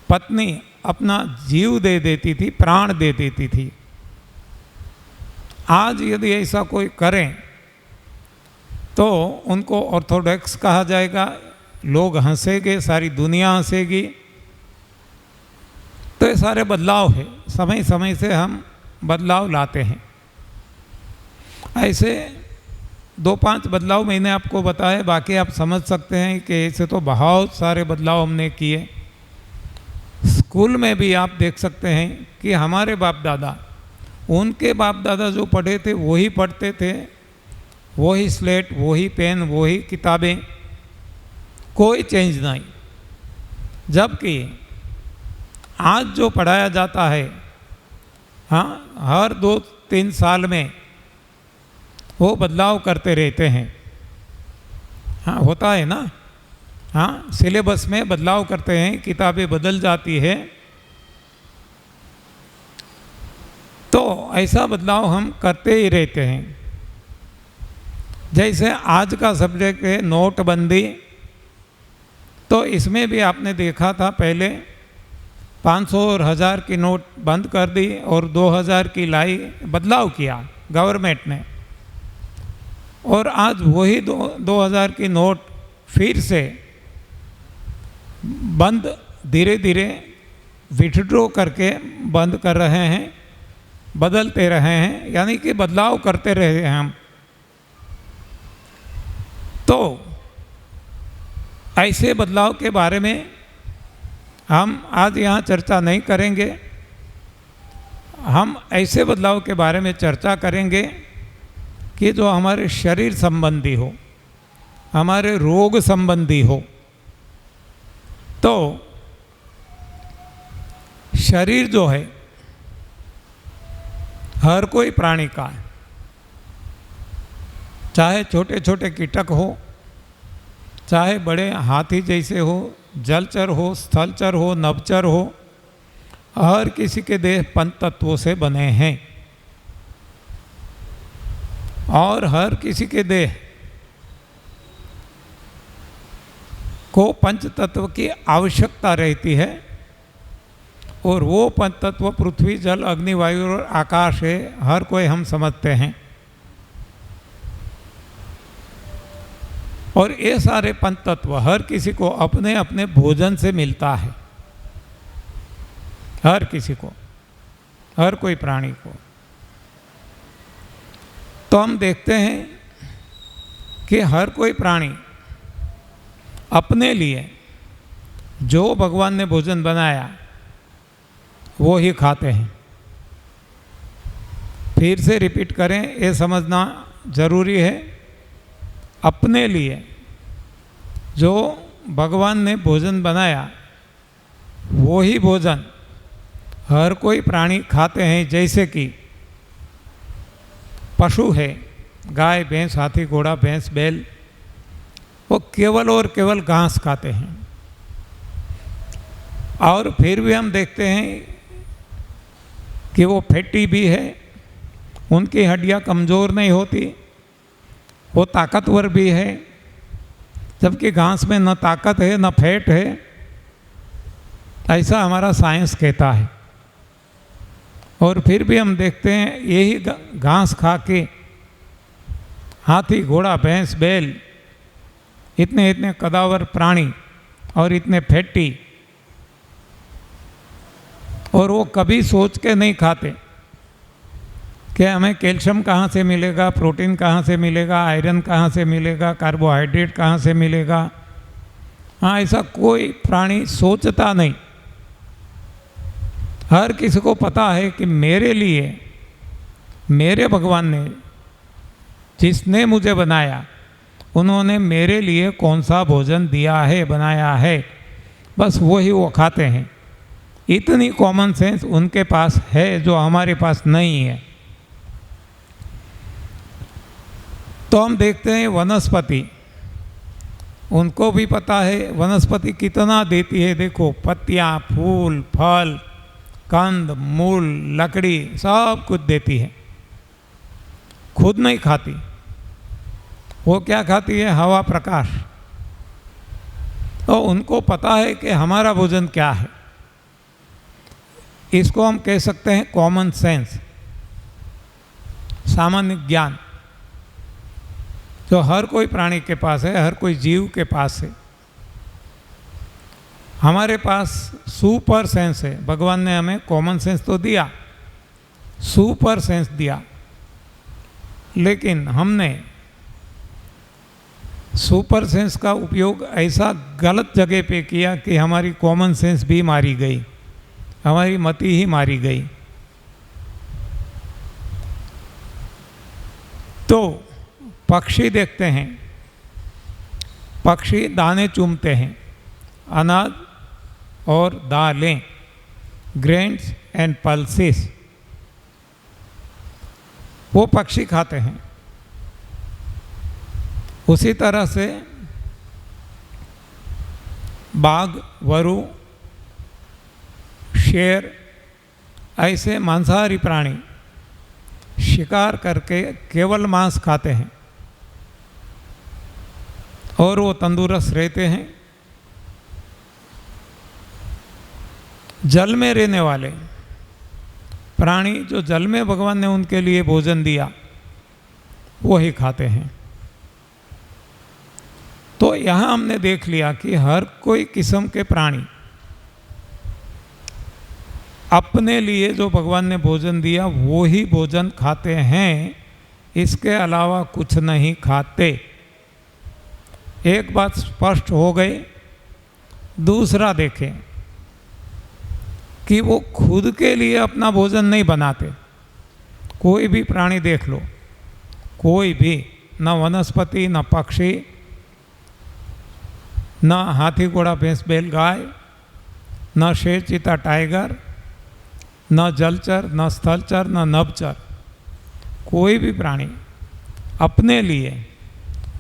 पत्नी अपना जीव दे देती थी, प्राण दे देती थी। आज यदि ऐसा कोई करें तो उनको ऑर्थोडॉक्स कहा जाएगा, लोग हंसेंगे, सारी दुनिया हंसेगी। तो ये सारे बदलाव है, समय समय से हम बदलाव लाते हैं। ऐसे 2-5 बदलाव मैंने आपको बताए, बाकी आप समझ सकते हैं कि ऐसे तो बहुत सारे बदलाव हमने किए। स्कूल में भी आप देख सकते हैं कि हमारे बाप दादा, उनके बाप दादा जो पढ़े थे वही पढ़ते थे, वही स्लेट, वही पेन, वही किताबें, कोई चेंज नहीं। जबकि आज जो पढ़ाया जाता है, हाँ, हर 2-3 साल में वो बदलाव करते रहते हैं। हाँ, होता है ना। हाँ, सिलेबस में बदलाव करते हैं, किताबें बदल जाती है। तो ऐसा बदलाव हम करते ही रहते हैं। जैसे आज का सब्जेक्ट है नोटबंदी, तो इसमें भी आपने देखा था पहले 500 और 1000 की नोट बंद कर दी और 2000 की लाई, बदलाव किया गवर्नमेंट ने। और आज वही 2000 की नोट फिर से बंद, धीरे धीरे विथड्रॉ करके बंद कर रहे हैं, बदलते रहे हैं, यानी कि बदलाव करते रहे हैं हम। तो ऐसे बदलाव के बारे में हम आज यहाँ चर्चा नहीं करेंगे। हम ऐसे बदलाव के बारे में चर्चा करेंगे कि जो हमारे शरीर संबंधी हो, हमारे रोग संबंधी हो। तो शरीर जो है हर कोई प्राणी का है, चाहे छोटे छोटे कीटक हो, चाहे बड़े हाथी जैसे हो, जलचर हो, स्थलचर हो, नभचर हो, हर किसी के देह पंच तत्वों से बने हैं। और हर किसी के देह को पंच तत्व की आवश्यकता रहती है, और वो पंच तत्व पृथ्वी, जल, अग्नि, वायु और आकाश है, हर कोई हम समझते हैं। और ये सारे पंच तत्व हर किसी को अपने अपने भोजन से मिलता है, हर किसी को, हर कोई प्राणी को। तो हम देखते हैं कि हर कोई प्राणी अपने लिए जो भगवान ने भोजन बनाया वो ही खाते हैं। फिर से रिपीट करें, ये समझना जरूरी है, अपने लिए जो भगवान ने भोजन बनाया वो ही भोजन हर कोई प्राणी खाते हैं। जैसे कि पशु है, गाय, भैंस, हाथी, घोड़ा, भैंस, बैल, वो केवल और केवल घास खाते हैं। और फिर भी हम देखते हैं कि वो फैटी भी है, उनकी हड्डियां कमज़ोर नहीं होती, वो ताकतवर भी है, जबकि घास में न ताकत है न फैट है, ऐसा हमारा साइंस कहता है। और फिर भी हम देखते हैं यही घास खा के हाथी, घोड़ा, भैंस, बैल, इतने इतने कदावर प्राणी और इतने फैटी, और वो कभी सोच के नहीं खाते कि हमें कैल्शियम कहाँ से मिलेगा, प्रोटीन कहाँ से मिलेगा, आयरन कहाँ से मिलेगा, कार्बोहाइड्रेट कहाँ से मिलेगा। हाँ, ऐसा कोई प्राणी सोचता नहीं। हर किसी को पता है कि मेरे लिए, मेरे भगवान ने, जिसने मुझे बनाया, उन्होंने मेरे लिए कौन सा भोजन दिया है, बनाया है, बस वही वो खाते हैं। इतनी कॉमन सेंस उनके पास है जो हमारे पास नहीं है। तो हम देखते हैं वनस्पति, उनको भी पता है वनस्पति कितना देती है। देखो, पत्तियाँ, फूल, फल, कंद, मूल, लकड़ी, सब कुछ देती है, खुद नहीं खाती। वो क्या खाती है? हवा, प्रकाश। तो उनको पता है कि हमारा भोजन क्या है। इसको हम कह सकते हैं कॉमन सेंस, सामान्य ज्ञान, जो हर कोई प्राणी के पास है, हर कोई जीव के पास है। हमारे पास सुपर सेंस है। भगवान ने हमें कॉमन सेंस तो दिया, सुपर सेंस दिया, लेकिन हमने सुपर सेंस का उपयोग ऐसा गलत जगह पे किया कि हमारी कॉमन सेंस भी मारी गई, हमारी मति ही मारी गई। तो पक्षी देखते हैं, पक्षी दाने चूमते हैं, अनाज और दालें, ग्रेन्स एंड पल्सेस, वो पक्षी खाते हैं। उसी तरह से बाघ, वरु, शेर, ऐसे मांसाहारी प्राणी शिकार करके केवल मांस खाते हैं और वो तंदुरुस्त रहते हैं। जल में रहने वाले प्राणी, जो जल में भगवान ने उनके लिए भोजन दिया, वो ही खाते हैं। तो यहाँ हमने देख लिया कि हर कोई किस्म के प्राणी अपने लिए जो भगवान ने भोजन दिया वो ही भोजन खाते हैं, इसके अलावा कुछ नहीं खाते। एक बात स्पष्ट हो गई। दूसरा देखें कि वो खुद के लिए अपना भोजन नहीं बनाते। कोई भी प्राणी देख लो, कोई भी, न वनस्पति, न पक्षी, न हाथी, घोड़ा, भैंस, बैल, गाय, न शेर, चीता, टाइगर, न जलचर, न स्थलचर, न नभचर, कोई भी प्राणी अपने लिए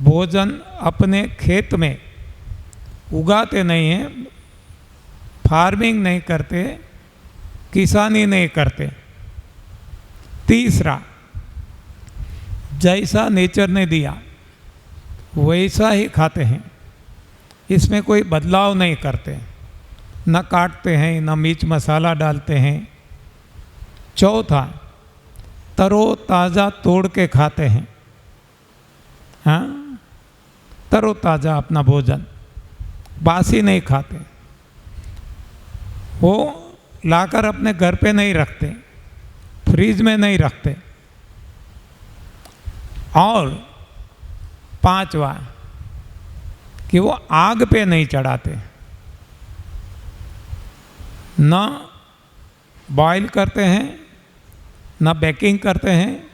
भोजन अपने खेत में उगाते नहीं हैं, फार्मिंग नहीं करते, किसानी नहीं करते। तीसरा, जैसा नेचर ने दिया वैसा ही खाते हैं। इसमें कोई बदलाव नहीं करते, न काटते हैं, न मिर्च मसाला डालते हैं। चौथा, तरो ताज़ा तोड़ के खाते हैं। हाँ, तरो ताज़ा अपना भोजन, बासी नहीं खाते। वो लाकर अपने घर पे नहीं रखते, फ्रिज में नहीं रखते। और पांचवा कि वो आग पे नहीं चढ़ाते, न बॉईल करते हैं, न बेकिंग करते हैं,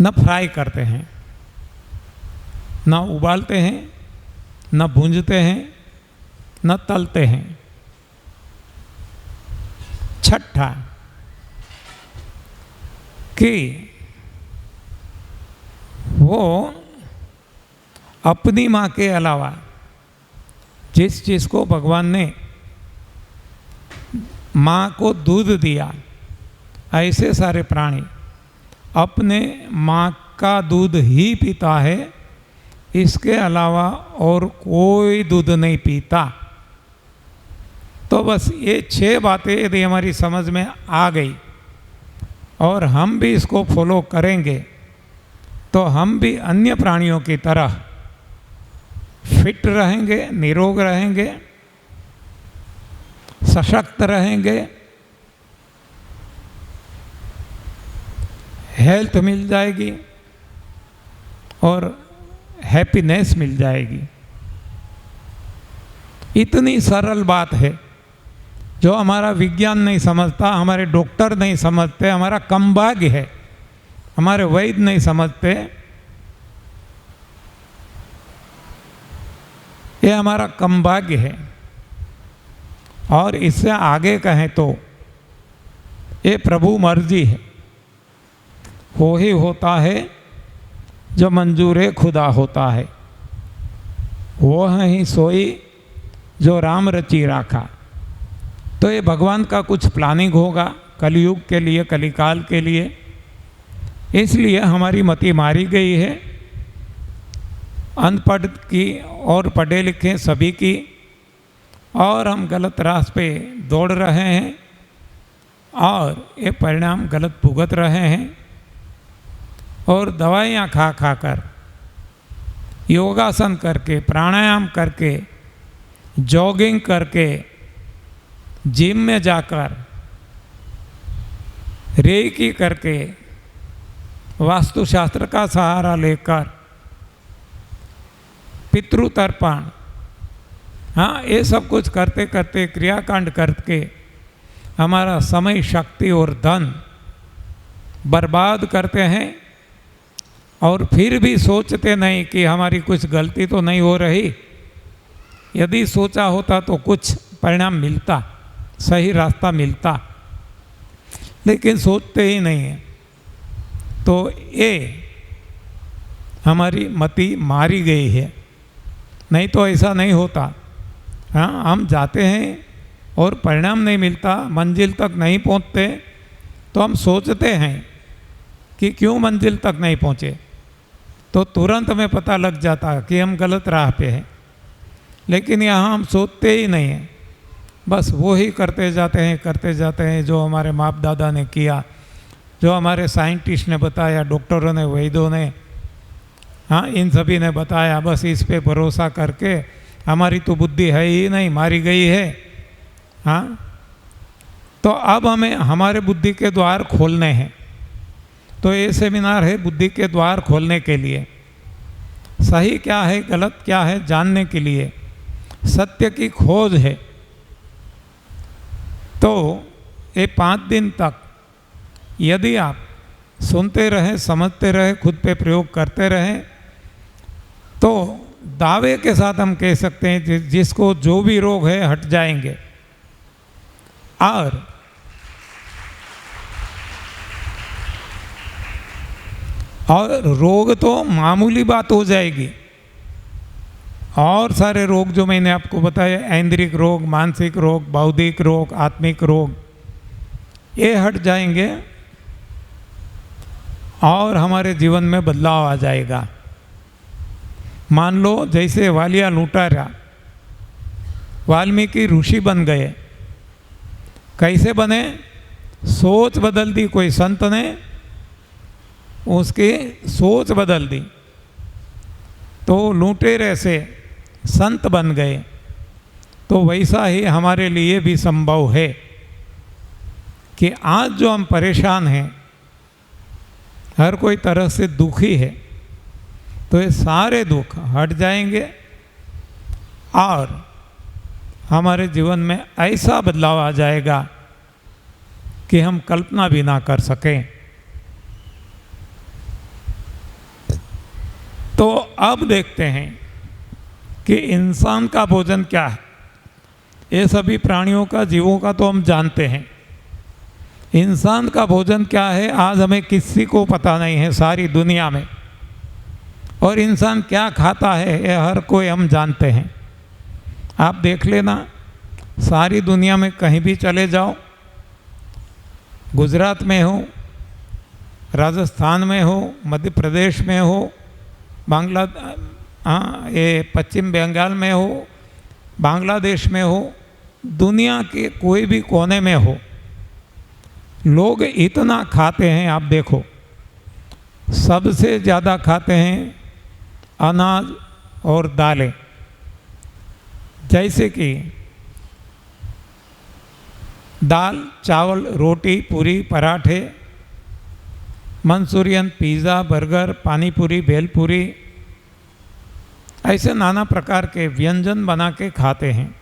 न फ्राई करते हैं, न उबालते हैं, न भूंजते हैं, न तलते हैं। छठा कि वो अपनी माँ के अलावा जिस चीज़ को भगवान ने माँ को दूध दिया, ऐसे सारे प्राणी अपने माँ का दूध ही पीता है, इसके अलावा और कोई दूध नहीं पीता। तो बस ये 6 बातें यदि हमारी समझ में आ गई और हम भी इसको फॉलो करेंगे तो हम भी अन्य प्राणियों की तरह फिट रहेंगे, निरोग रहेंगे, सशक्त रहेंगे, हेल्थ मिल जाएगी और हैप्पीनेस मिल जाएगी। इतनी सरल बात है जो हमारा विज्ञान नहीं समझता, हमारे डॉक्टर नहीं समझते, हमारा कमभाग्य है, हमारे वैद्य नहीं समझते। ये हमारा कमभाग्य है। और इससे आगे कहें तो ये प्रभु मर्जी है, वो ही होता है जो मंजूर खुदा होता है। वो ही सोई जो राम रची राखा। तो ये भगवान का कुछ प्लानिंग होगा कलयुग के लिए, कलिकाल के लिए। इसलिए हमारी मति मारी गई है, अनपढ़ की और पढ़े लिखे सभी की, और हम गलत रास्ते पे दौड़ रहे हैं और ये परिणाम गलत भुगत रहे हैं। और दवाइयाँ खा खा कर, योगासन करके, प्राणायाम करके, जॉगिंग करके, जिम में जाकर, रेकी करके, वास्तुशास्त्र का सहारा लेकर, पितृतर्पण, हाँ, ये सब कुछ करते करते, क्रियाकांड करके हमारा समय, शक्ति और धन बर्बाद करते हैं। और फिर भी सोचते नहीं कि हमारी कुछ गलती तो नहीं हो रही। यदि सोचा होता तो कुछ परिणाम मिलता, सही रास्ता मिलता, लेकिन सोचते ही नहीं है। तो ये हमारी मति मारी गई है, नहीं तो ऐसा नहीं होता। हाँ, हम जाते हैं और परिणाम नहीं मिलता, मंजिल तक नहीं पहुँचते, तो हम सोचते हैं कि क्यों मंजिल तक नहीं पहुँचे, तो तुरंत हमें पता लग जाता कि हम गलत राह पे हैं। लेकिन यहाँ हम सोचते ही नहीं हैं, बस वो ही करते जाते हैं जो हमारे बाप दादा ने किया, जो हमारे साइंटिस्ट ने बताया, डॉक्टरों ने, वैद्यों ने, हाँ, इन सभी ने बताया। बस इस पे भरोसा करके, हमारी तो बुद्धि है ही नहीं, मारी गई है। हाँ, तो अब हमें हमारे बुद्धि के द्वार खोलने हैं। तो ये सेमिनार है बुद्धि के द्वार खोलने के लिए, सही क्या है गलत क्या है जानने के लिए, सत्य की खोज है। तो ये 5 दिन तक यदि आप सुनते रहें, समझते रहें, खुद पे प्रयोग करते रहें, तो दावे के साथ हम कह सकते हैं जिसको जो भी रोग है हट जाएंगे। और रोग तो मामूली बात हो जाएगी। और सारे रोग जो मैंने आपको बताया, ऐन्द्रिक रोग, मानसिक रोग, बौद्धिक रोग, आत्मिक रोग, ये हट जाएंगे और हमारे जीवन में बदलाव आ जाएगा। मान लो जैसे वालिया लुटारा वाल्मीकि ऋषि बन गए, कैसे बने? सोच बदल दी, कोई संत ने उसकी सोच बदल दी तो लुटेरे से संत बन गए। तो वैसा ही हमारे लिए भी संभव है कि आज जो हम परेशान हैं, हर कोई तरह से दुखी है, तो ये सारे दुख हट जाएंगे और हमारे जीवन में ऐसा बदलाव आ जाएगा कि हम कल्पना भी ना कर सकें। तो अब देखते हैं कि इंसान का भोजन क्या है। ये सभी प्राणियों का, जीवों का तो हम जानते हैं। इंसान का भोजन क्या है आज हमें किसी को पता नहीं है सारी दुनिया में। और इंसान क्या खाता है ये हर कोई हम जानते हैं। आप देख लेना, सारी दुनिया में कहीं भी चले जाओ, गुजरात में हो, राजस्थान में हो, मध्य प्रदेश में हो, ये पश्चिम बंगाल में हो, बांग्लादेश में हो, दुनिया के कोई भी कोने में हो, लोग इतना खाते हैं। आप देखो, सबसे ज़्यादा खाते हैं अनाज और दालें, जैसे कि दाल, चावल, रोटी, पूरी, पराठे, मंचूरियन, पिज़्ज़ा, बर्गर, पानी पूरी, भेलपूरी, ऐसे नाना प्रकार के व्यंजन बना के खाते हैं।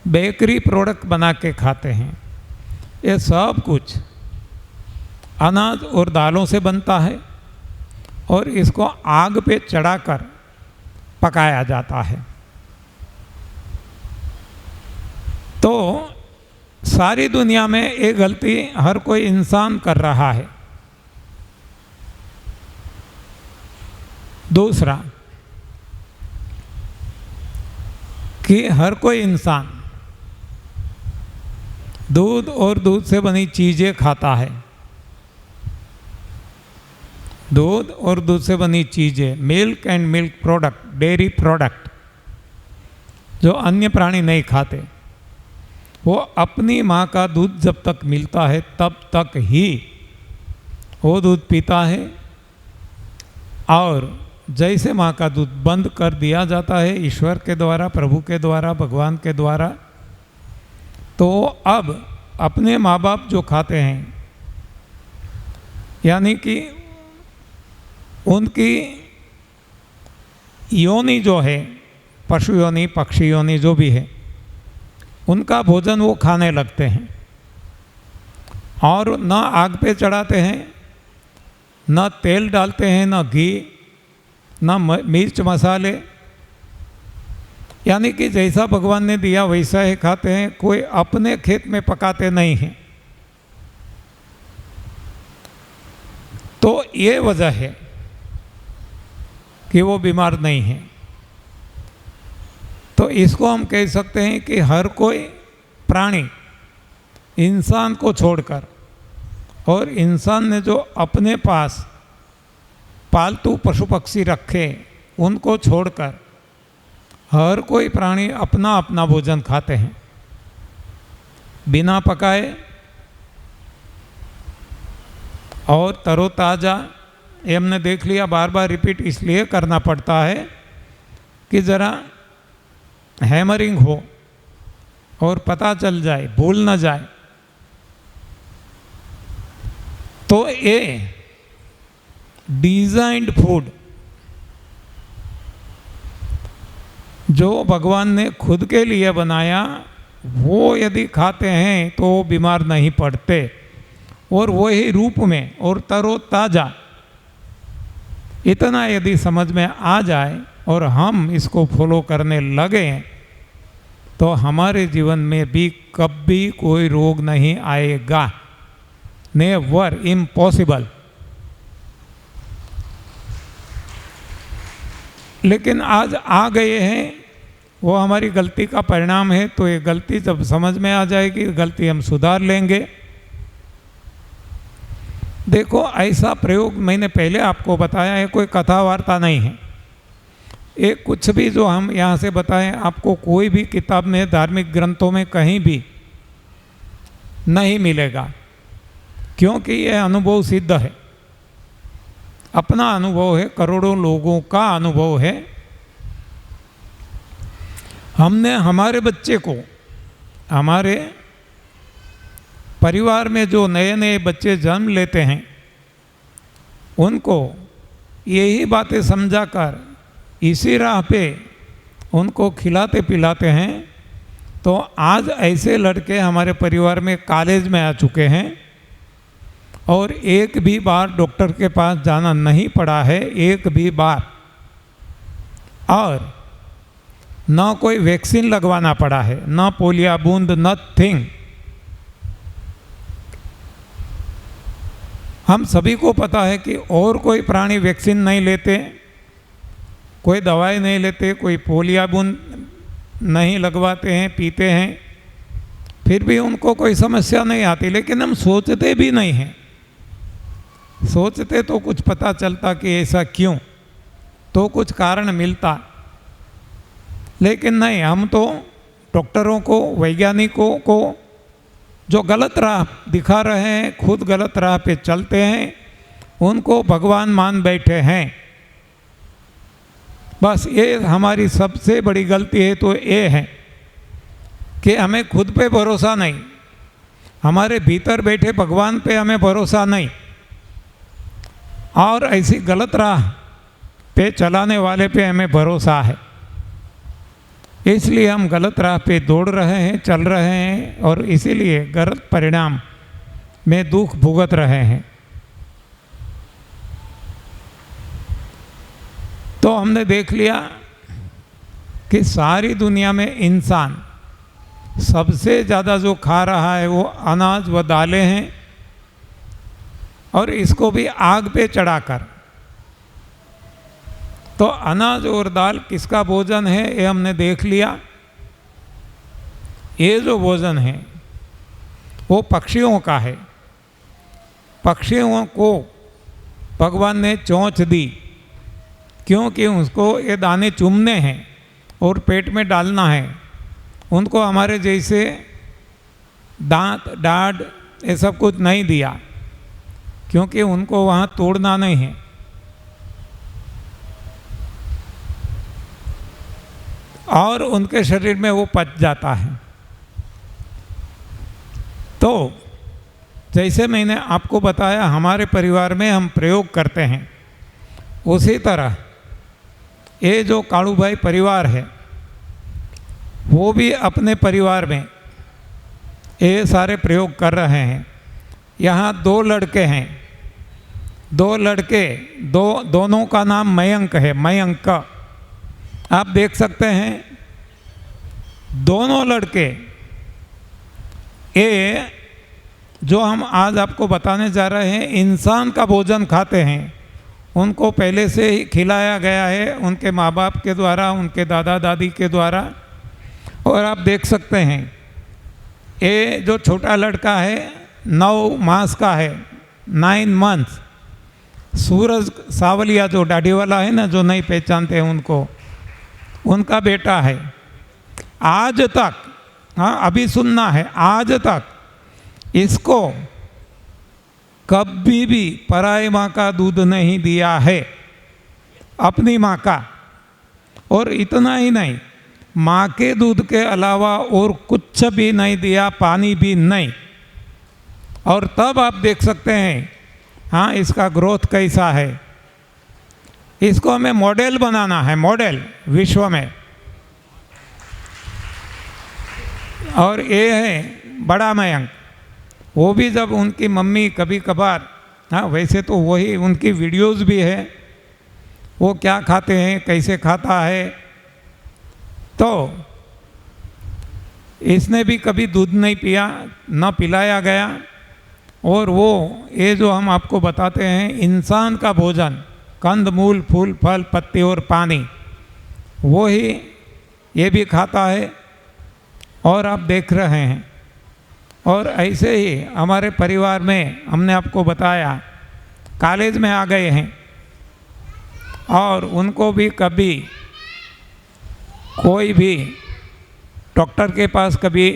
बेकरी प्रोडक्ट बना के खाते हैं। ये सब कुछ अनाज और दालों से बनता है और इसको आग पे चढ़ाकर पकाया जाता है। तो सारी दुनिया में ये गलती हर कोई इंसान कर रहा है। दूसरा कि हर कोई इंसान दूध और दूध से बनी चीज़ें खाता है। दूध और दूध से बनी चीज़ें, milk and milk product, dairy product, जो अन्य प्राणी नहीं खाते, वो अपनी माँ का दूध जब तक मिलता है तब तक ही वो दूध पीता है। और जैसे माँ का दूध बंद कर दिया जाता है ईश्वर के द्वारा, प्रभु के द्वारा, भगवान के द्वारा, तो अब अपने माँ बाप जो खाते हैं, यानी कि उनकी योनि जो है, पशु योनि, पक्षी योनि जो भी है, उनका भोजन वो खाने लगते हैं। और न आग पे चढ़ाते हैं, न तेल डालते हैं, न घी, न मिर्च मसाले, यानी कि जैसा भगवान ने दिया वैसा ही खाते हैं। कोई अपने खेत में पकाते नहीं हैं। तो ये वजह है कि वो बीमार नहीं है। तो इसको हम कह सकते हैं कि हर कोई प्राणी इंसान को छोड़कर, और इंसान ने जो अपने पास पालतू पशु पक्षी रखे उनको छोड़कर, हर कोई प्राणी अपना अपना भोजन खाते हैं बिना पकाए और तरोताज़ा। ये हमने देख लिया, बार बार रिपीट इसलिए करना पड़ता है कि ज़रा हैमरिंग हो और पता चल जाए, भूल न जाए। तो ये डिजाइंड फूड जो भगवान ने खुद के लिए बनाया, वो यदि खाते हैं तो बीमार नहीं पड़ते, और वही रूप में और तरोताज़ा। इतना यदि समझ में आ जाए और हम इसको फॉलो करने लगे तो हमारे जीवन में भी कभी कोई रोग नहीं आएगा। Never, impossible. लेकिन आज आ गए हैं, वो हमारी गलती का परिणाम है। तो ये गलती जब समझ में आ जाएगी, गलती हम सुधार लेंगे। देखो, ऐसा प्रयोग मैंने पहले आपको बताया है, कोई कथा वार्ता नहीं है। ये कुछ भी जो हम यहाँ से बताएं आपको कोई भी किताब में, धार्मिक ग्रंथों में कहीं भी नहीं मिलेगा, क्योंकि ये अनुभव सिद्ध है, अपना अनुभव है, करोड़ों लोगों का अनुभव है। हमने हमारे बच्चे को, हमारे परिवार में जो नए नए बच्चे जन्म लेते हैं उनको यही बातें समझाकर इसी राह पे उनको खिलाते पिलाते हैं। तो आज ऐसे लड़के हमारे परिवार में कॉलेज में आ चुके हैं और एक भी बार डॉक्टर के पास जाना नहीं पड़ा है, एक भी बार, और न कोई वैक्सीन लगवाना पड़ा है, न पोलियो बूंद, नथिंग। हम सभी को पता है कि और कोई प्राणी वैक्सीन नहीं लेते, कोई दवाई नहीं लेते, कोई पोलियो बूंद नहीं लगवाते हैं, पीते हैं, फिर भी उनको कोई समस्या नहीं आती। लेकिन हम सोचते भी नहीं हैं, सोचते तो कुछ पता चलता कि ऐसा क्यों, तो कुछ कारण मिलता, लेकिन नहीं, हम तो डॉक्टरों को, वैज्ञानिकों को जो गलत राह दिखा रहे हैं, खुद गलत राह पे चलते हैं, उनको भगवान मान बैठे हैं। बस ये हमारी सबसे बड़ी गलती है, तो ये है कि हमें खुद पे भरोसा नहीं, हमारे भीतर बैठे भगवान पे हमें भरोसा नहीं, और ऐसी गलत राह पे चलाने वाले पे हमें भरोसा है। इसलिए हम गलत राह पे दौड़ रहे हैं, चल रहे हैं, और इसीलिए गलत परिणाम में दुख भुगत रहे हैं। तो हमने देख लिया कि सारी दुनिया में इंसान सबसे ज़्यादा जो खा रहा है वो अनाज व दालें हैं, और इसको भी आग पे चढ़ाकर। तो अनाज और दाल किसका भोजन है ये हमने देख लिया। ये जो भोजन है वो पक्षियों का है। पक्षियों को भगवान ने चोंच दी, क्योंकि उसको ये दाने चुमने हैं और पेट में डालना है। उनको हमारे जैसे दांत, डाढ़ ये सब कुछ नहीं दिया, क्योंकि उनको वहाँ तोड़ना नहीं है। और उनके शरीर में वो पच जाता है। तो जैसे मैंने आपको बताया हमारे परिवार में हम प्रयोग करते हैं, उसी तरह ये जो कालू भाई परिवार है वो भी अपने परिवार में ये सारे प्रयोग कर रहे हैं। यहाँ 2 लड़के हैं, 2 लड़के, दोनों का नाम मयंक है, मयंक। आप देख सकते हैं दोनों लड़के ये जो हम आज आपको बताने जा रहे हैं इंसान का भोजन खाते हैं। उनको पहले से ही खिलाया गया है उनके माँ बाप के द्वारा, उनके दादा दादी के द्वारा। और आप देख सकते हैं ये जो छोटा लड़का है 9 मास का है, 9 मंथ्स। सूरज सावलिया जो दाढ़ी वाला है ना, जो नहीं पहचानते हैं उनको, उनका बेटा है। आज तक, हाँ अभी सुनना है, आज तक इसको कभी भी पराई माँ का दूध नहीं दिया है, अपनी माँ का। और इतना ही नहीं, माँ के दूध के अलावा और कुछ भी नहीं दिया, पानी भी नहीं। और तब आप देख सकते हैं हाँ इसका ग्रोथ कैसा है। इसको हमें मॉडल बनाना है, मॉडल विश्व में। और ये है बड़ा मयंक, वो भी जब उनकी मम्मी कभी कभार, हाँ वैसे तो वही उनकी वीडियोस भी है, वो क्या खाते हैं, कैसे खाता है। तो इसने भी कभी दूध नहीं पिया, न पिलाया गया। और वो ये जो हम आपको बताते हैं इंसान का भोजन, कंद मूल फूल फल पत्ती और पानी, वो ही ये भी खाता है। और आप देख रहे हैं। और ऐसे ही हमारे परिवार में हमने आपको बताया कॉलेज में आ गए हैं, और उनको भी कभी कोई भी डॉक्टर के पास कभी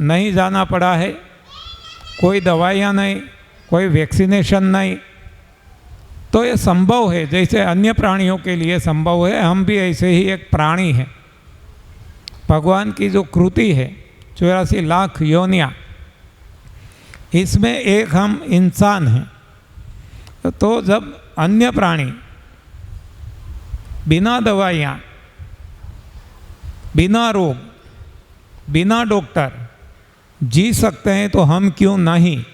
नहीं जाना पड़ा है, कोई दवाइयाँ नहीं, कोई वैक्सीनेशन नहीं। तो ये संभव है, जैसे अन्य प्राणियों के लिए संभव है, हम भी ऐसे ही एक प्राणी हैं। भगवान की जो कृति है 84 लाख योनियाँ, इसमें एक हम इंसान हैं। तो जब अन्य प्राणी बिना दवाइयाँ, बिना रोग, बिना डॉक्टर जी सकते हैं, तो हम क्यों नहीं,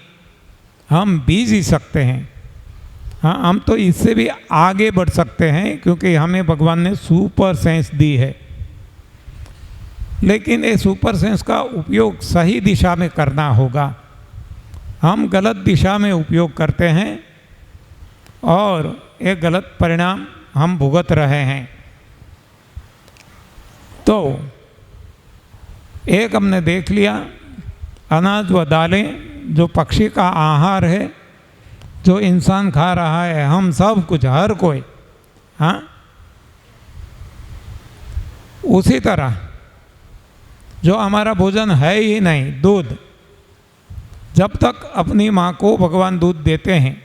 हम भी जी सकते हैं। हाँ, हम तो इससे भी आगे बढ़ सकते हैं, क्योंकि हमें भगवान ने सुपर सेंस दी है। लेकिन ये सुपर सेंस का उपयोग सही दिशा में करना होगा। हम गलत दिशा में उपयोग करते हैं और एक गलत परिणाम हम भुगत रहे हैं। तो एक हमने देख लिया, अनाज व दालें जो पक्षी का आहार है, जो इंसान खा रहा है, हम सब कुछ, हर कोई। हाँ, उसी तरह जो हमारा भोजन है ही नहीं, दूध, जब तक अपनी माँ को भगवान दूध देते हैं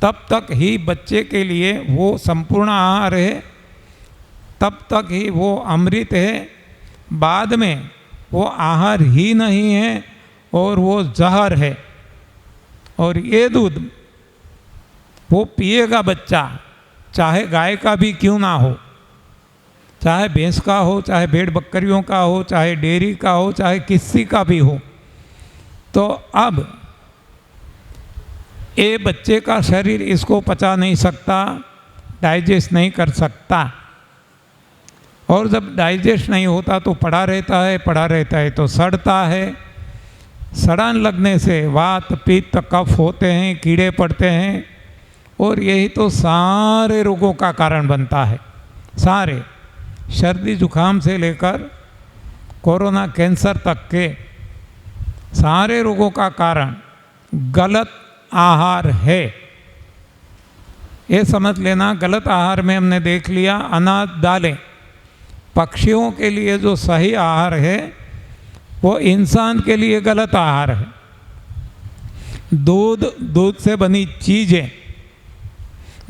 तब तक ही बच्चे के लिए वो संपूर्ण आहार है, तब तक ही वो अमृत है। बाद में वो आहार ही नहीं है और वो जहर है। और ये दूध वो पिएगा बच्चा, चाहे गाय का भी क्यों ना हो, चाहे भैंस का हो, चाहे भेड़ बकरियों का हो, चाहे डेयरी का हो, चाहे किसी का भी हो। तो अब ये बच्चे का शरीर इसको पचा नहीं सकता, डाइजेस्ट नहीं कर सकता। और जब डाइजेस्ट नहीं होता तो पड़ा रहता है तो सड़ता है। सड़न लगने से वात, पित्त, कफ होते हैं, कीड़े पड़ते हैं, और यही तो सारे रोगों का कारण बनता है। सारे, सर्दी जुकाम से लेकर कोरोना, कैंसर तक के सारे रोगों का कारण गलत आहार है। ये समझ लेना, गलत आहार में हमने देख लिया अनाज, दालें। पक्षियों के लिए जो सही आहार है वो इंसान के लिए गलत आहार है। दूध, दूध से बनी चीज़ें,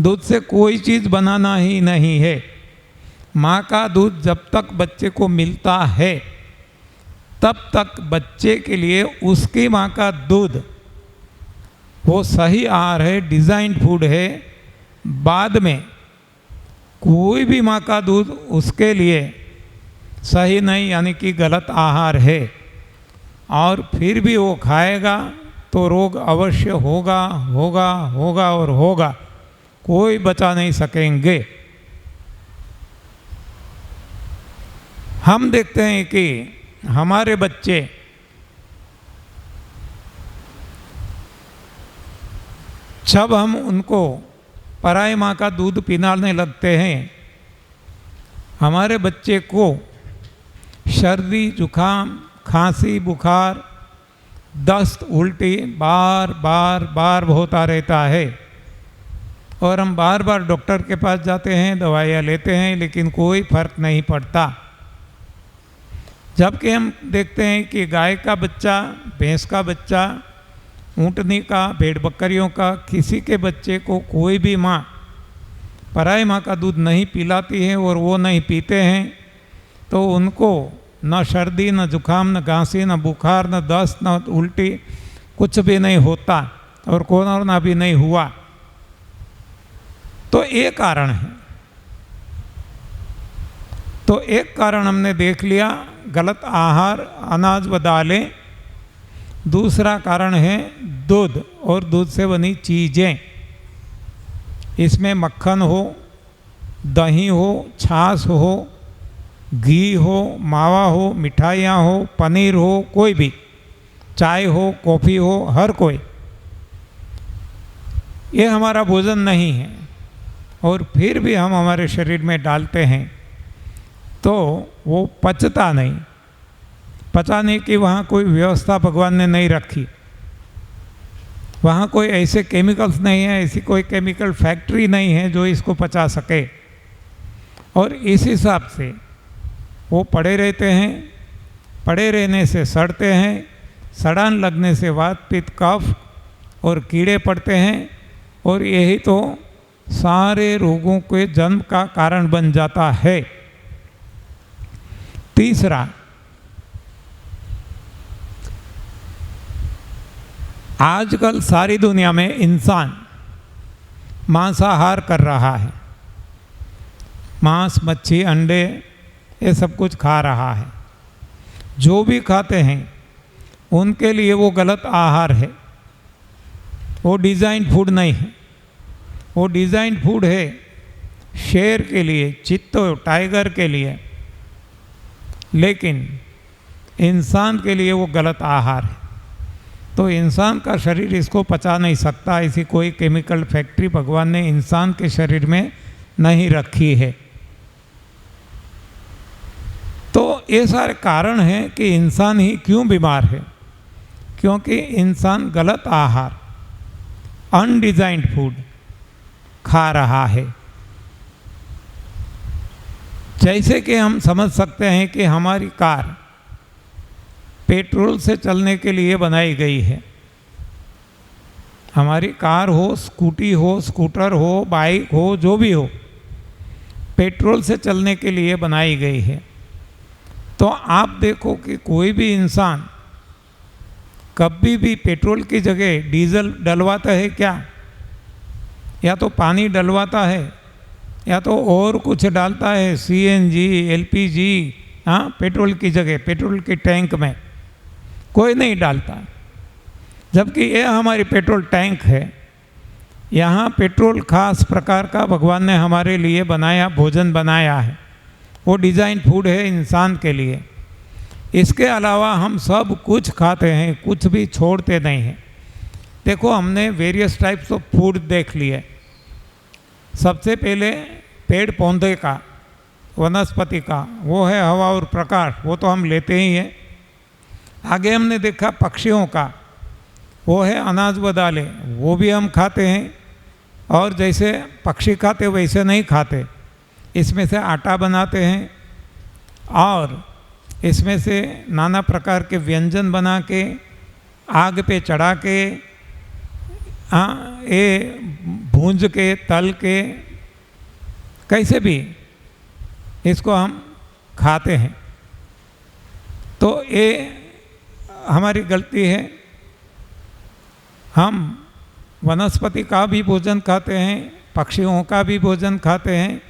दूध से कोई चीज़ बनाना ही नहीं है। माँ का दूध जब तक बच्चे को मिलता है तब तक बच्चे के लिए उसकी माँ का दूध वो सही आहार है, डिज़ाइंड फूड है। बाद में कोई भी माँ का दूध उसके लिए सही नहीं, यानी कि गलत आहार है। और फिर भी वो खाएगा तो रोग अवश्य होगा होगा होगा और होगा, कोई बचा नहीं सकेंगे। हम देखते हैं कि हमारे बच्चे जब हम उनको पराई माँ का दूध पिलाने लगते हैं, हमारे बच्चे को सर्दी, जुकाम, खांसी, बुखार, दस्त, उल्टी बार बार बार होता रहता है। और हम बार बार डॉक्टर के पास जाते हैं, दवाइयाँ लेते हैं, लेकिन कोई फर्क नहीं पड़ता। जबकि हम देखते हैं कि गाय का बच्चा, भैंस का बच्चा, ऊँटनी का, भेड़ बकरियों का, किसी के बच्चे को कोई भी माँ पराई माँ का दूध नहीं पिलाती है और वो नहीं पीते हैं, तो उनको न सर्दी, न जुकाम, न खांसी, न बुखार, न दस्त, न उल्टी, कुछ भी नहीं होता और कोरोना भी नहीं हुआ। तो ये कारण है। तो एक कारण हमने देख लिया, गलत आहार, अनाज व दालें। दूसरा कारण है दूध और दूध से बनी चीज़ें। इसमें मक्खन हो, दही हो, छाछ हो, घी हो, मावा हो, मिठाइयाँ हो, पनीर हो, कोई भी, चाय हो, कॉफ़ी हो, हर कोई, ये हमारा भोजन नहीं है। और फिर भी हम हमारे शरीर में डालते हैं तो वो पचता नहीं। पचाने की वहाँ कोई व्यवस्था भगवान ने नहीं रखी। वहाँ कोई ऐसे केमिकल्स नहीं है, ऐसी कोई केमिकल फैक्ट्री नहीं है जो इसको पचा सके। और इस हिसाब से वो पड़े रहते हैं, पड़े रहने से सड़ते हैं, सड़ान लगने से वात पित्त कफ और कीड़े पड़ते हैं, और यही तो सारे रोगों के जन्म का कारण बन जाता है। तीसरा, आजकल सारी दुनिया में इंसान मांसाहार कर रहा है, मांस मच्छी अंडे ये सब कुछ खा रहा है। जो भी खाते हैं उनके लिए वो गलत आहार है, वो डिज़ाइन फूड नहीं है। वो डिज़ाइन फूड है शेर के लिए, चित्तो टाइगर के लिए, लेकिन इंसान के लिए वो गलत आहार है। तो इंसान का शरीर इसको पचा नहीं सकता, ऐसी कोई केमिकल फैक्ट्री भगवान ने इंसान के शरीर में नहीं रखी है। तो ये सारे कारण हैं कि इंसान ही क्यों बीमार है, क्योंकि इंसान गलत आहार, अनडिजाइंड फूड खा रहा है। जैसे कि हम समझ सकते हैं कि हमारी कार पेट्रोल से चलने के लिए बनाई गई है। हमारी कार हो, स्कूटी हो, स्कूटर हो, बाइक हो, जो भी हो, पेट्रोल से चलने के लिए बनाई गई है। तो आप देखो कि कोई भी इंसान कभी भी पेट्रोल की जगह डीजल डलवाता है क्या? या तो पानी डलवाता है या तो और कुछ डालता है, सीएनजी, एलपीजी, हाँ, पेट्रोल की जगह पेट्रोल की टैंक में कोई नहीं डालता। जबकि ये हमारी पेट्रोल टैंक है, यहाँ पेट्रोल खास प्रकार का भगवान ने हमारे लिए बनाया, भोजन बनाया है। वो डिज़ाइन फूड है इंसान के लिए। इसके अलावा हम सब कुछ खाते हैं, कुछ भी छोड़ते नहीं हैं। देखो, हमने वेरियस टाइप्स ऑफ फूड देख लिए। सबसे पहले पेड़ पौधे का, वनस्पति का, वो है हवा और प्रकाश, वो तो हम लेते ही हैं। आगे हमने देखा पक्षियों का, वो है अनाज व दालें, वो भी हम खाते हैं। और जैसे पक्षी खाते वैसे नहीं खाते, इसमें से आटा बनाते हैं और इसमें से नाना प्रकार के व्यंजन बना के आग पे चढ़ा के, हाँ, ये भूंज के, तल के, कैसे भी इसको हम खाते हैं। तो ये हमारी गलती है। हम वनस्पति का भी भोजन खाते हैं, पक्षियों का भी भोजन खाते हैं।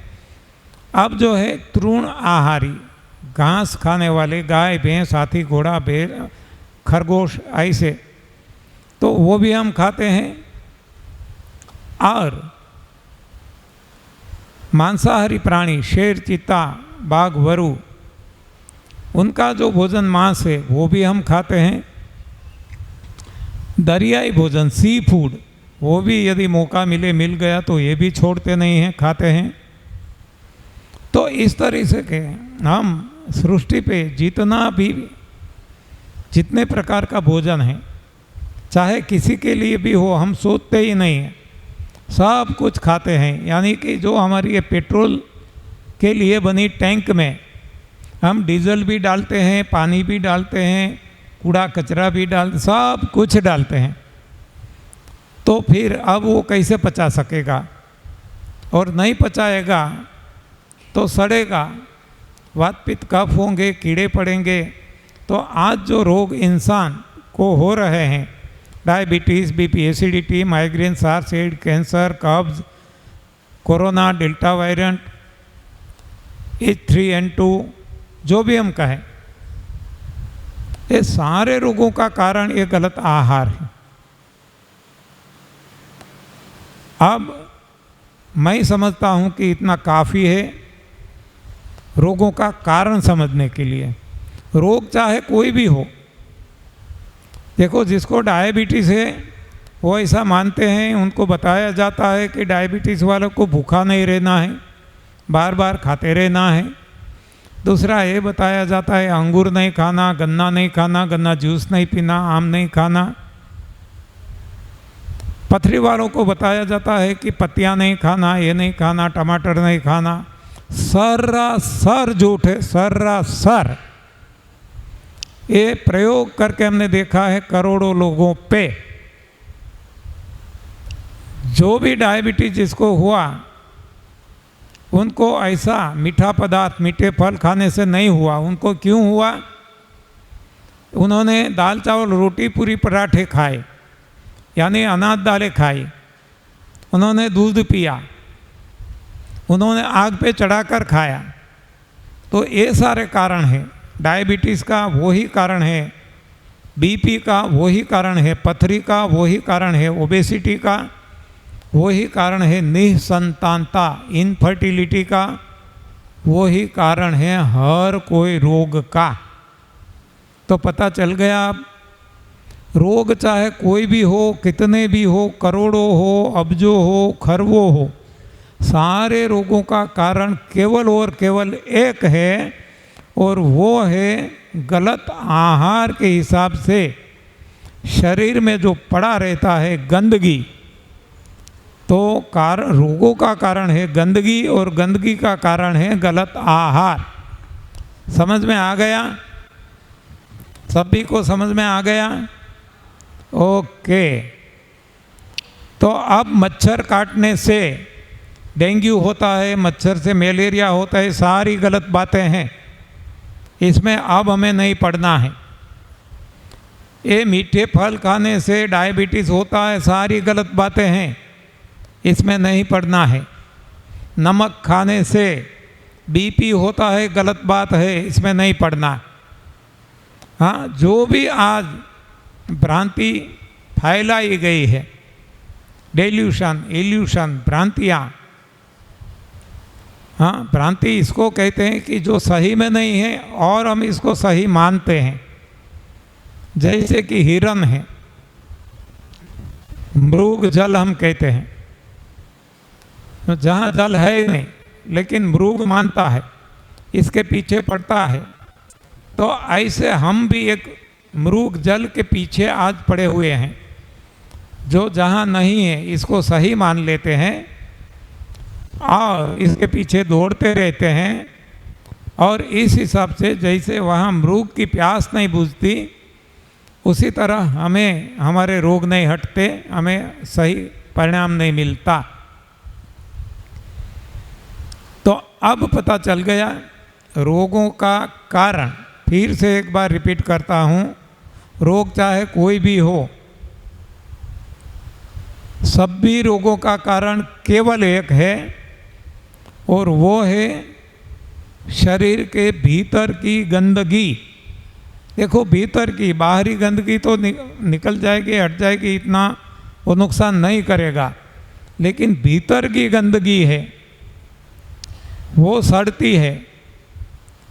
अब जो है तृण आहारी, घास खाने वाले, गाय भैंस हाथी घोड़ा भेड़ खरगोश, ऐसे तो वो भी हम खाते हैं। और मांसाहारी प्राणी शेर, चीता, बाघ, वरु, उनका जो भोजन मांस है वो भी हम खाते हैं। दरियाई भोजन, सी फूड, वो भी यदि मौका मिले, मिल गया तो ये भी छोड़ते नहीं हैं, खाते हैं। तो इस तरह से के हम सृष्टि पे जितने प्रकार का भोजन है, चाहे किसी के लिए भी हो, हम सोचते ही नहीं हैं, सब कुछ खाते हैं। यानी कि जो हमारी ये पेट्रोल के लिए बनी टैंक में हम डीजल भी डालते हैं, पानी भी डालते हैं, कूड़ा कचरा भी सब कुछ डालते हैं। तो फिर अब वो कैसे पचा सकेगा? और नहीं पचाएगा तो सड़ेगा, वात पित्त कफ होंगे, कीड़े पड़ेंगे। तो आज जो रोग इंसान को हो रहे हैं, diabetes, BP, acidity, migraine, SARS, AIDS, cancer, कब्ज, कोरोना, डेल्टा वेरिएंट, H3N2, जो भी हम कहें, ये सारे रोगों का कारण ये गलत आहार है। अब मैं समझता हूँ कि इतना काफ़ी है रोगों का कारण समझने के लिए। रोग चाहे कोई भी हो, देखो जिसको डायबिटीज़ है वो ऐसा मानते हैं, उनको बताया जाता है कि डायबिटीज़ वालों को भूखा नहीं रहना है, बार बार खाते रहना है। दूसरा ये बताया जाता है अंगूर नहीं खाना, गन्ना नहीं खाना, गन्ना जूस नहीं पीना, आम नहीं खाना। पथरी वालों को बताया जाता है कि पत्तियां नहीं खाना, ये नहीं खाना, टमाटर नहीं खाना, सरासर झूठ है, सरासर। ये प्रयोग करके हमने देखा है करोड़ों लोगों पे। जो भी डायबिटीज जिसको हुआ उनको ऐसा मीठा पदार्थ, मीठे फल खाने से नहीं हुआ। उनको क्यों हुआ? उन्होंने दाल चावल रोटी पूरी पराठे खाए, यानी अनाज दालें खाई, उन्होंने दूध पिया, उन्होंने आग पे चढ़ाकर खाया। तो ये सारे कारण हैं। डायबिटीज़ का वही कारण है, बीपी का वही कारण है, पथरी का वही कारण है, ओबेसिटी का वही कारण है, निसंतानता इनफर्टिलिटी का वही कारण है, हर कोई रोग का। तो पता चल गया, रोग चाहे कोई भी हो, कितने भी हो, करोड़ों हो, अब्जों हो, खरबों हो, सारे रोगों का कारण केवल और केवल एक है, और वो है गलत आहार के हिसाब से शरीर में जो पड़ा रहता है गंदगी। तो कारण, रोगों का कारण है गंदगी और गंदगी का कारण है गलत आहार। समझ में आ गया? सभी को समझ में आ गया? ओके। तो अब मच्छर काटने से डेंगू होता है, मच्छर से मलेरिया होता है, सारी गलत बातें हैं। इसमें अब हमें नहीं पढ़ना है। ये मीठे फल खाने से डायबिटीज़ होता है, सारी गलत बातें हैं, इसमें नहीं पढ़ना है। नमक खाने से बीपी होता है, गलत बात है, इसमें नहीं पढ़ना। हाँ, जो भी आज भ्रांति फैलाई गई है, डेल्यूशन, इल्यूशन, भ्रांतियाँ, हाँ, भ्रांति इसको कहते हैं कि जो सही में नहीं है और हम इसको सही मानते हैं। जैसे कि हिरन है, मृग जल हम कहते हैं, तो जहाँ जल है नहीं लेकिन मृग मानता है, इसके पीछे पड़ता है। तो ऐसे हम भी एक मृग जल के पीछे आज पड़े हुए हैं, जो जहाँ नहीं है इसको सही मान लेते हैं और इसके पीछे दौड़ते रहते हैं। और इस हिसाब से जैसे वहाँ मृग की प्यास नहीं बुझती, उसी तरह हमें हमारे रोग नहीं हटते, हमें सही परिणाम नहीं मिलता। तो अब पता चल गया रोगों का कारण। फिर से एक बार रिपीट करता हूँ, रोग चाहे कोई भी हो, सभी रोगों का कारण केवल एक है, और वो है शरीर के भीतर की गंदगी। देखो, भीतर की, बाहरी गंदगी तो निकल जाएगी, हट जाएगी, इतना वो नुकसान नहीं करेगा, लेकिन भीतर की गंदगी है वो सड़ती है,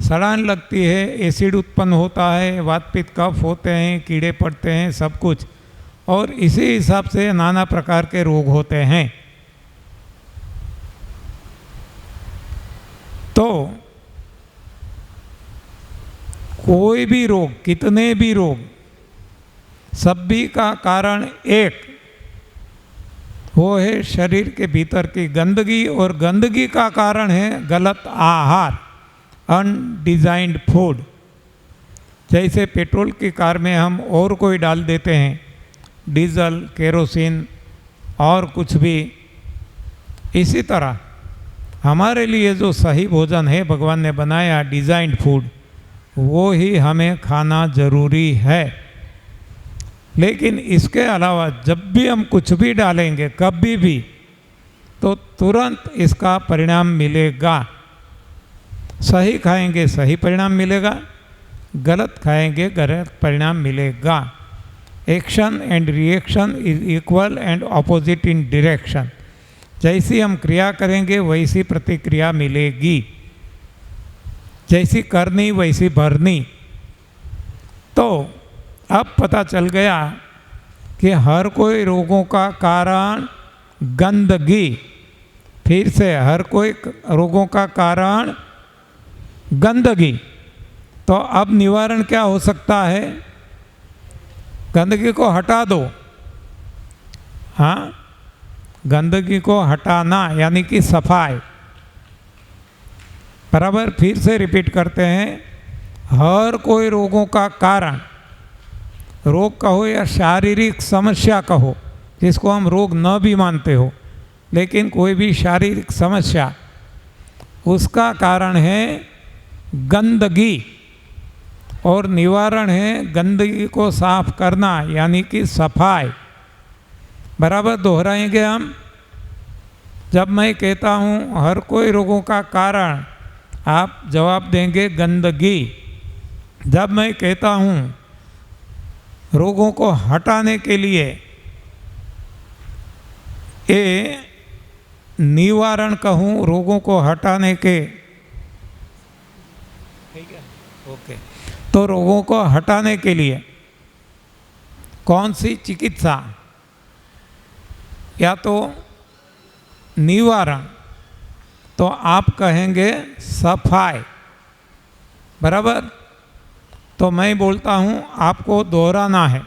सड़ान लगती है, एसिड उत्पन्न होता है, वात पित्त कफ होते हैं, कीड़े पड़ते हैं, सब कुछ। और इसी हिसाब से नाना प्रकार के रोग होते हैं। तो कोई भी रोग, कितने भी रोग, सभी का कारण एक, वो है शरीर के भीतर की गंदगी। और गंदगी का कारण है गलत आहार, अनडिजाइंड फूड। जैसे पेट्रोल की कार में हम और कोई डाल देते हैं, डीजल, केरोसिन और कुछ भी, इसी तरह हमारे लिए जो सही भोजन है भगवान ने बनाया, डिज़ाइंड फूड, वो ही हमें खाना ज़रूरी है। लेकिन इसके अलावा जब भी हम कुछ भी डालेंगे, कभी भी, तो तुरंत इसका परिणाम मिलेगा। सही खाएंगे सही परिणाम मिलेगा, गलत खाएंगे गलत परिणाम मिलेगा। Action and reaction is equal and opposite in direction. जैसी हम क्रिया करेंगे वैसी प्रतिक्रिया मिलेगी, जैसी करनी वैसी भरनी। तो अब पता चल गया कि हर कोई रोगों का कारण गंदगी। फिर से, हर कोई रोगों का कारण गंदगी। तो अब निवारण क्या हो सकता है? गंदगी को हटा दो। हाँ, गंदगी को हटाना यानी कि सफाई। बराबर, फिर से रिपीट करते हैं, हर कोई रोगों का कारण, रोग कहो या शारीरिक समस्या कहो, जिसको हम रोग न भी मानते हो, लेकिन कोई भी शारीरिक समस्या, उसका कारण है गंदगी, और निवारण है गंदगी को साफ करना, यानी कि सफाई। बराबर, दोहराएंगे हम। जब मैं कहता हूँ हर कोई रोगों का कारण, आप जवाब देंगे गंदगी। जब मैं कहता हूँ रोगों को हटाने के लिए, ये निवारण कहूँ रोगों को हटाने के, ठीक है, ओके, तो रोगों को हटाने के लिए कौन सी चिकित्सा, या तो निवारण, तो आप कहेंगे सफाई। बराबर, तो मैं बोलता हूँ, आपको दोहराना है,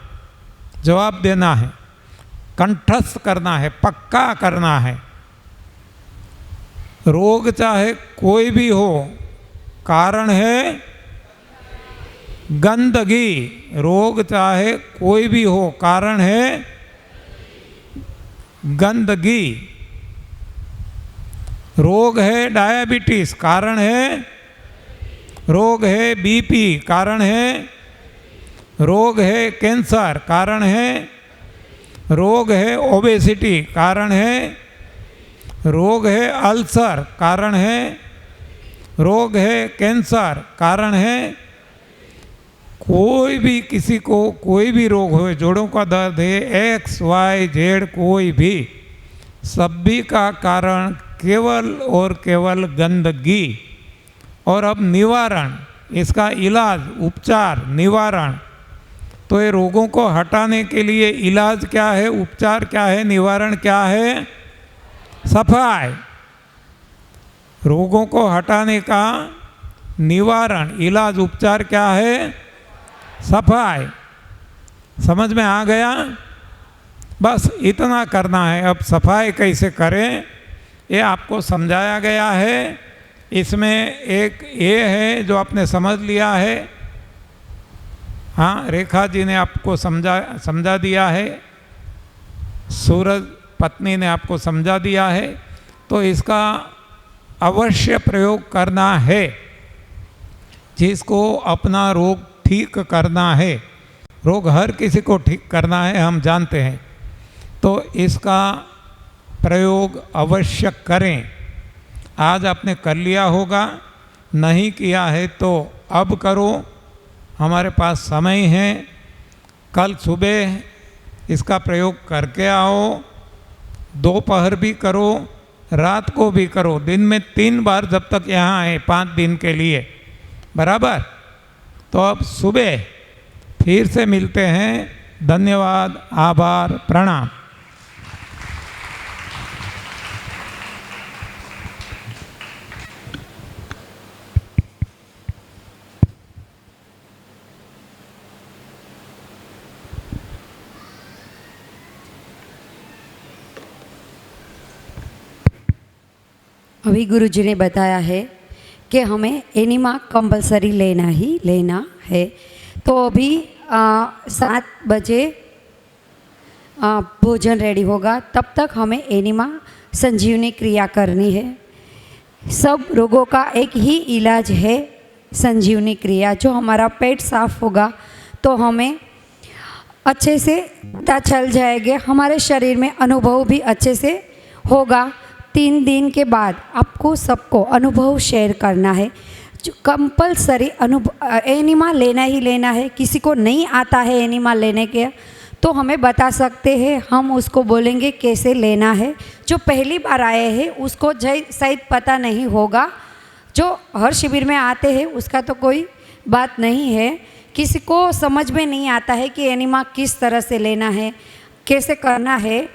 जवाब देना है, कंठस्थ करना है, पक्का करना है। रोग चाहे कोई भी हो, कारण है गंदगी। रोग चाहे कोई भी हो, कारण है गंदगी। रोग है डायबिटीज, कारण है, रोग है बीपी, कारण है, रोग है कैंसर, कारण है, रोग है ओबेसिटी, कारण है, रोग है अल्सर, कारण है, रोग है कैंसर, कारण है। कोई भी, किसी को कोई भी रोग हो, जोड़ों का दर्द है, XYZ कोई भी, सभी का कारण केवल और केवल गंदगी। और अब निवारण, इसका इलाज, उपचार, निवारण, तो ये रोगों को हटाने के लिए इलाज क्या है, उपचार क्या है, निवारण क्या है, सफाई। रोगों को हटाने का निवारण, इलाज, उपचार क्या है, सफाई। समझ में आ गया? बस इतना करना है। अब सफाई कैसे करें ये आपको समझाया गया है। इसमें एक ये है जो आपने समझ लिया है, हाँ, रेखा जी ने आपको समझा दिया है, सूरज पत्नी ने आपको समझा दिया है, तो इसका अवश्य प्रयोग करना है। जिसको अपना रोग ठीक करना है, रोग हर किसी को ठीक करना है, हम जानते हैं, तो इसका प्रयोग अवश्य करें। आज आपने कर लिया होगा, नहीं किया है तो अब करो, हमारे पास समय है। कल सुबह इसका प्रयोग करके आओ, दोपहर भी करो, रात को भी करो, दिन में 3 बार, जब तक यहाँ आए, 5 दिन के लिए। बराबर, तो अब सुबह फिर से मिलते हैं। धन्यवाद, आभार, प्रणाम। अभी गुरुजी ने बताया है कि हमें एनिमा कंपलसरी लेना ही लेना है। तो अभी 7 बजे भोजन रेडी होगा, तब तक हमें एनिमा संजीवनी क्रिया करनी है। सब रोगों का एक ही इलाज है संजीवनी क्रिया। जो हमारा पेट साफ होगा तो हमें अच्छे से पता चल जाएगा, हमारे शरीर में अनुभव भी अच्छे से होगा। 3 दिन के बाद आपको सबको अनुभव शेयर करना है। जो कंपलसरी एनिमा लेना ही लेना है। किसी को नहीं आता है एनिमा लेने के, तो हमें बता सकते हैं, हम उसको बोलेंगे कैसे लेना है। जो पहली बार आए हैं उसको शायद पता नहीं होगा, जो हर शिविर में आते हैं उसका तो कोई बात नहीं है। किसी को समझ में नहीं आता है कि एनिमा किस तरह से लेना है, कैसे करना है,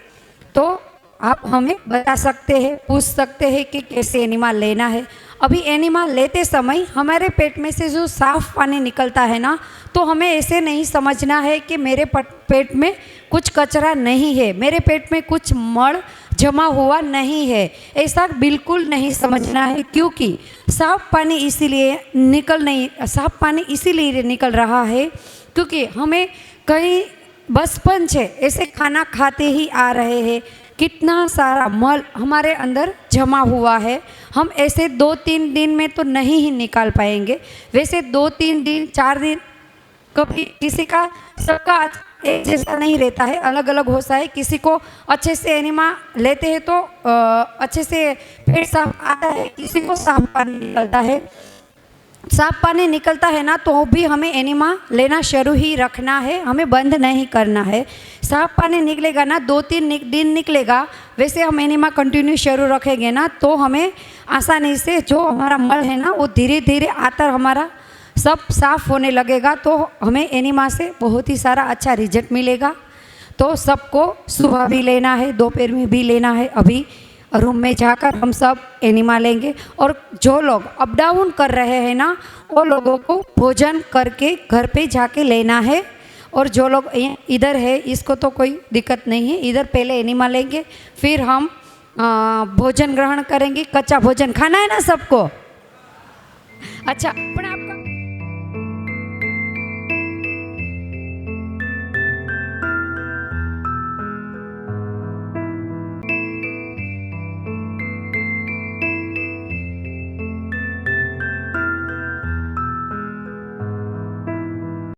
तो आप हमें बता सकते हैं, पूछ सकते हैं कि कैसे एनिमा लेना है। अभी एनिमा लेते समय हमारे पेट में से जो साफ पानी निकलता है ना, तो हमें ऐसे नहीं समझना है कि मेरे पेट में कुछ कचरा नहीं है, मेरे पेट में कुछ मड़ जमा हुआ नहीं है, ऐसा बिल्कुल नहीं समझना है। क्योंकि साफ पानी इसीलिए निकल रहा है क्योंकि हमें कहीं बचपन से ऐसे खाना खाते ही आ रहे हैं, कितना सारा मल हमारे अंदर जमा हुआ है। हम ऐसे 2-3 दिन में तो नहीं ही निकाल पाएंगे। वैसे 2-3 दिन 4 दिन कभी किसी का सबका एक जैसा नहीं रहता है, अलग अलग होता है। किसी को अच्छे से एनिमा लेते हैं तो अच्छे से पेट साफ आता है, किसी को साफ पानी निकलता है। साफ पानी निकलता है ना तो भी हमें एनिमा लेना शुरू ही रखना है, हमें बंद नहीं करना है। साफ पानी निकलेगा ना 2-3 दिन निकलेगा, वैसे हम एनिमा कंटिन्यू शुरू रखेंगे ना तो हमें आसानी से जो हमारा मल है ना वो धीरे धीरे आतर हमारा सब साफ होने लगेगा, तो हमें एनिमा से बहुत ही सारा अच्छा रिजल्ट मिलेगा। तो सबको सुबह भी लेना है, दोपहर में भी लेना है। अभी रूम में जाकर हम सब एनिमा लेंगे। और जो लोग अप डाउन कर रहे हैं ना वो लोगों को भोजन करके घर पे जाके लेना है। और जो लोग इधर है इसको तो कोई दिक्कत नहीं है, इधर पहले एनिमा लेंगे फिर हम भोजन ग्रहण करेंगे। कच्चा भोजन खाना है ना सबको। अच्छा, पण